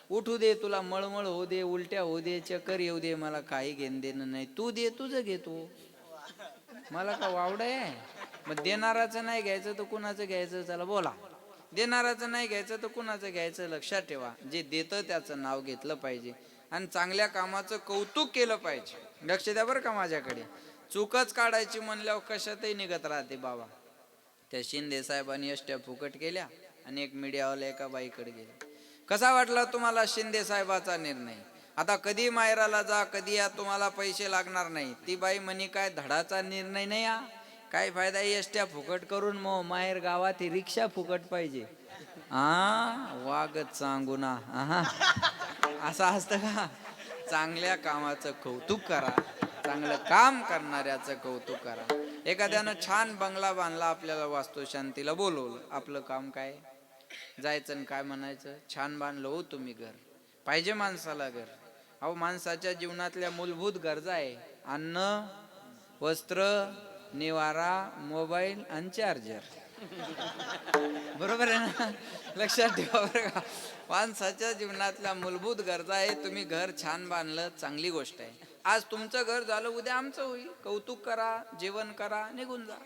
उठू दे, तुला मळमळ होऊ दे, उलट्या होऊ दे, चक्कर येऊ दे, मला काही घेणं देणं नाही. तू दे, तुझं घेतो, मला का वावड आहे. मग देणाराचं नाही घ्यायचं तर कुणाचं घ्यायचं? चला बोला. देणाराचं नाही घ्यायचं तर कुणाचं घ्यायचं? लक्षात ठेवा, जे देतं त्याचं नाव घेतलं पाहिजे आणि चांगल्या कामाचं कौतुक केलं पाहिजे. लक्ष द्या बरं का माझ्याकडे. चूकच काढायची म्हणल्यावर कशातही निघत राहते बाबा. त्या शिंदे साहेबांनी एसट्या फुकट केल्या आणि एक मीडियावाला एका बाईकडे गेला. कसा वाटला तुम्हाला शिंदे साहेबाचा निर्णय? आता कधी मायराला जा, कधी या, तुम्हाला पैसे लागणार नाही. ती बाई म्हणे काय धडाचा निर्णय नाही हा, काय फायदा एसट्या फुकट करून, मग माहेर गावात ही रिक्षा फुकट पाहिजे. वागत सांगू ना. असं असतं का? चांगल्या कामाचं कौतुक करा, चांगलं काम करणाऱ्याचं कौतुक करा. एखाद्यानं छान बंगला बांधला, आपल्याला वास्तुशांतीला बोलवलं, आपलं काम काय? जायचं आणि काय म्हणायचं? छान बांधलं हो तुम्ही घर. पाहिजे माणसाला घर. अहो माणसाच्या जीवनातल्या मूलभूत गरजा आहे अन्न, वस्त्र, निवारा, मोबाईल आणि चार्जर. बरोबर आहे ना? लक्षात ठेवा बरं का. माणसाच्या जीवनातल्या मूलभूत गरजा आहे. तुम्ही घर छान बांधलं, चांगली गोष्ट आहे. आज तुमचं घर झालं, उद्या आमचं होईल. कौतुक करा, जेवण करा, निघून जा.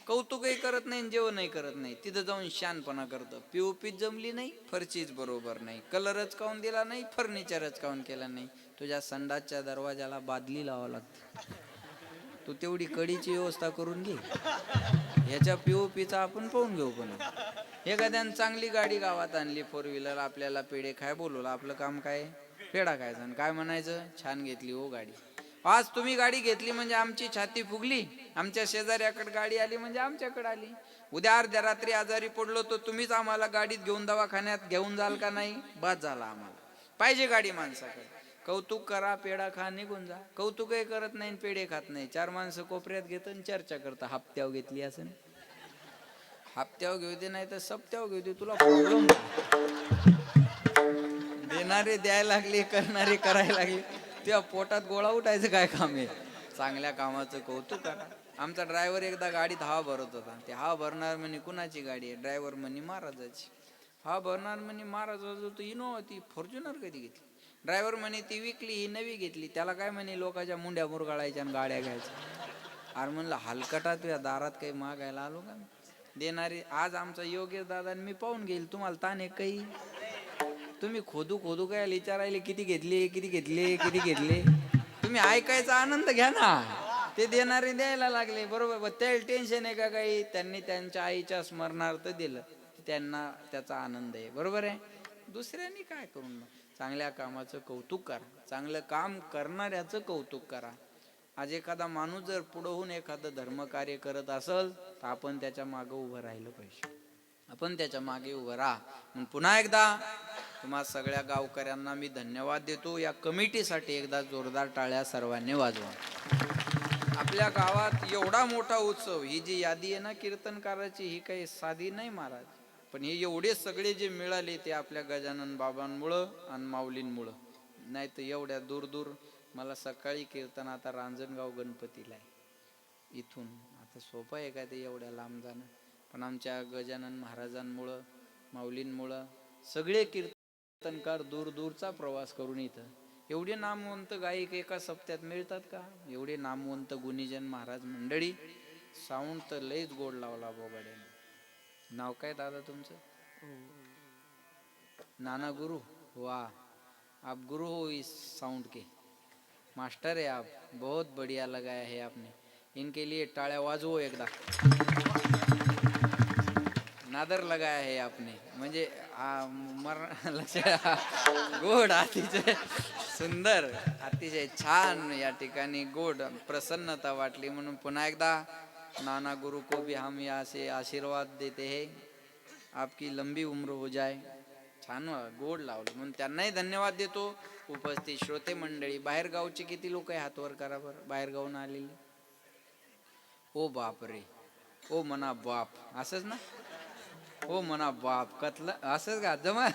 कौतुकही करत नाही, जेवणही करत नाही, तिथं जाऊन शानपणा करतं. पीओपीच जमली नाही, फरचीच बरोबर नाही, कलरच काऊन दिला नाही, फर्निचरच काऊन केला नाही, तुझ्या संडासच्या दरवाजाला बादली लावावं लागते. तू तेवढी कडीची व्यवस्था करून घे. ह्याच्या पीओपीचा आपण पाहून घेऊ. पण एखाद्यानं चांगली गाडी गावात आणली 4 व्हीलर, आपल्याला पेढे खाय बोलवलं, आपलं काम काय? पेढा खायचा आणि काय म्हणायचं? छान घेतली हो गाडी. आज तुम्ही गाडी घेतली म्हणजे आमची छाती फुगली, आमच्या शेजाऱ्याकडे गाडी आली म्हणजे आमच्याकडे आली. उद्या अर्ध्या रात्री आजारी पडलो तर तुम्हीच आम्हाला गाडीत घेऊन दवाखान्यात घेऊन जाल का नाही? बाद झाला आम्हाला. पाहिजे गाडी माणसाकडे. कौतुक करा, पेढा खा, निघून जा. कौतुकही करत नाही, पेढे खात नाही. 4 माणसं कोपऱ्यात घेत आणि चर्चा करता, हप्त्यावर घेतली असं. हप्त्यावर घेऊ दे, नाही तर सप्त्यावर घेऊ दे, तुला प्रॉब्लेम. देणारे द्यायला लागले, करणारे करायला लागले, तेव्हा पोटात गोळा उठायचं काय काम आहे? चांगल्या कामाचं कौतुक करा. आमचा ड्रायव्हर एकदा गाडीत हवा भरत होता. ते हवा भरणार म्हणे कुणाची गाडी आहे? ड्रायव्हर म्हणे महाराजाची. हवा भरणार म्हणे महाराजाचं, तर इनोवा ती फॉर्च्युनर कधी घेतली? ड्रायव्हर म्हणे ती विकली, ही नवी घेतली. त्याला काय म्हणे लोकांच्या मुंड्या मुरगाळायच्या आणि गाड्या घ्यायच्या. अरे म्हणलं हलकटा तुझ्या दारात काही मागायला आलो का? देणारी आज आमचा योगेश दादा मी पाहून घेईल. तुम्हाला ताण आहे काही? तुम्ही खोदू काय विचारायले किती घेतले, किती घेतले, किती घेतले? तुम्ही ऐकायचा आनंद घ्या ना. ते देणारे द्यायला लागले, बरोबर. त्याला टेन्शन आहे का काही? त्यांनी त्यांच्या आईच्या स्मरणार्थ दिलं, त्यांना त्याचा आनंद आहे, बरोबर आहे. दुसऱ्यांनी काय करून? चांगल्या कामाचं कौतुक करा, चांगलं काम करणाऱ्याचं कौतुक करा. आज एखादा माणूस जर पुढं होऊन एखादं धर्मकार्य करत असेल तर आपण त्याच्या मागे उभं राहिलं पाहिजे. आपण त्याच्या मागे उभं राहा. म्हणून पुन्हा एकदा तुम्हा सगळ्या गावकऱ्यांना मी धन्यवाद देतो. या कमिटीसाठी एकदा जोरदार टाळ्या सर्वांनी वाजवा. आपल्या गावात एवढा मोठा उत्सव, ही जी यादी आहे ना कीर्तनकाराची, ही काही साधी नाही महाराज. पण हे एवढे सगळे जे मिळाले ते आपल्या गजानन बाबांमुळं आणि माऊलींमुळं. नाही तर एवढ्या दूर दूर, मला सकाळी कीर्तन आता रांजणगाव गणपतीला आहे, इथून आता सोपं आहे का ते एवढ्या लांब जाणं? पण आमच्या गजानन महाराजांमुळं, माऊलींमुळं सगळे कीर्तनकार दूर दूरचा प्रवास करून इथं. एवढे नामवंत गायक एका सप्त्यात मिळतात का? एवढे नामवंत गुणीजन महाराज मंडळी. साऊंड तर लयच गोड लावला बोगाड्याने. नाव काय दादा तुमचं? नाना गुरु. वाह, आप गुरु हो इस साउंड के, मास्टर है आप. बहुत बढ़िया लगाया है आपने. इनके लिए टाळ्या वाजवो एकदा. नादर लगाया है आपने. म्हणजे गोड, अतिशय सुंदर, अतिशय छान. या ठिकाणी गोड प्रसन्नता वाटली. म्हणून पुन्हा एकदा नाना गुरु को भी हम यहाँ से आशीर्वाद देते हैं, आपकी लंबी उम्र हो जाए. छान गोड लावलं म्हणून त्यांनाही धन्यवाद देतो. उपस्थित श्रोते मंडळी, बाहेर गावचे किती लोक आहे? हात वर करा बरं. बाहेर गावून आलेले. ओ बाप रे, ओ मना बाप, असंच ना? ओ मना बाप कतलं, असंच का? जमा.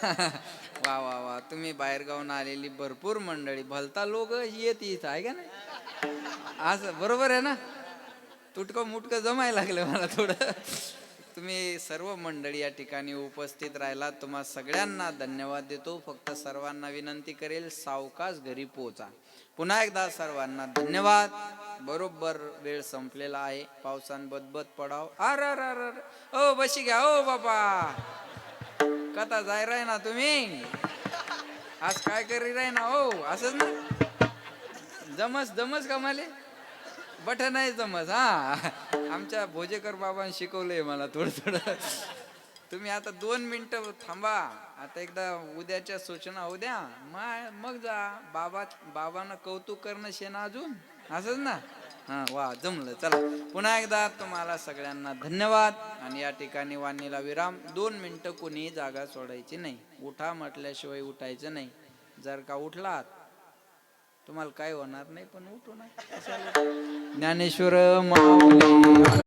वा वा वा, तुम्ही बाहेर गावून आलेली भरपूर मंडळी, भलता लोक येत इथं आहे का नाही? असं बरोबर आहे ना? तुटकं मुटकं जमायला लागलं मला थोडं. तुम्ही सर्व मंडळी या ठिकाणी उपस्थित राहिला, तुम्हा सगळ्यांना धन्यवाद देतो. फक्त सर्वांना विनंती करेल, सावकाश घरी पोहोचा. पुन्हा एकदा सर्वांना धन्यवाद. बरोबर वेळ संपलेला आहे. पावसान बदबद पडाव. अर ओ बशी घ्या ओ बाबा, कथा जाय राय ना तुम्ही. आज काय करी राय ना हो? असंच ना? जमस कमाले बठ नाही जमस. हा, आमच्या भोजेकर बाबांनी शिकवलंय मला थोडं. तुम्ही आता 2 मिनिटं थांबा. आता एकदा उद्याच्या सूचना होऊ द्या, मग जा. बाबांना कौतुक करणं शेना अजून, असंच ना? हा, वा, जमलं. चला, पुन्हा एकदा तुम्हाला सगळ्यांना धन्यवाद. आणि या ठिकाणी वाणीला विराम. 2 मिनिटं कोणीही जागा सोडायची नाही. उठा म्हटल्याशिवाय उठायचं नाही. जर का उठलात तुम्हाला काय होणार नाही, पण उठू नका. ज्ञानेश्वर माऊली.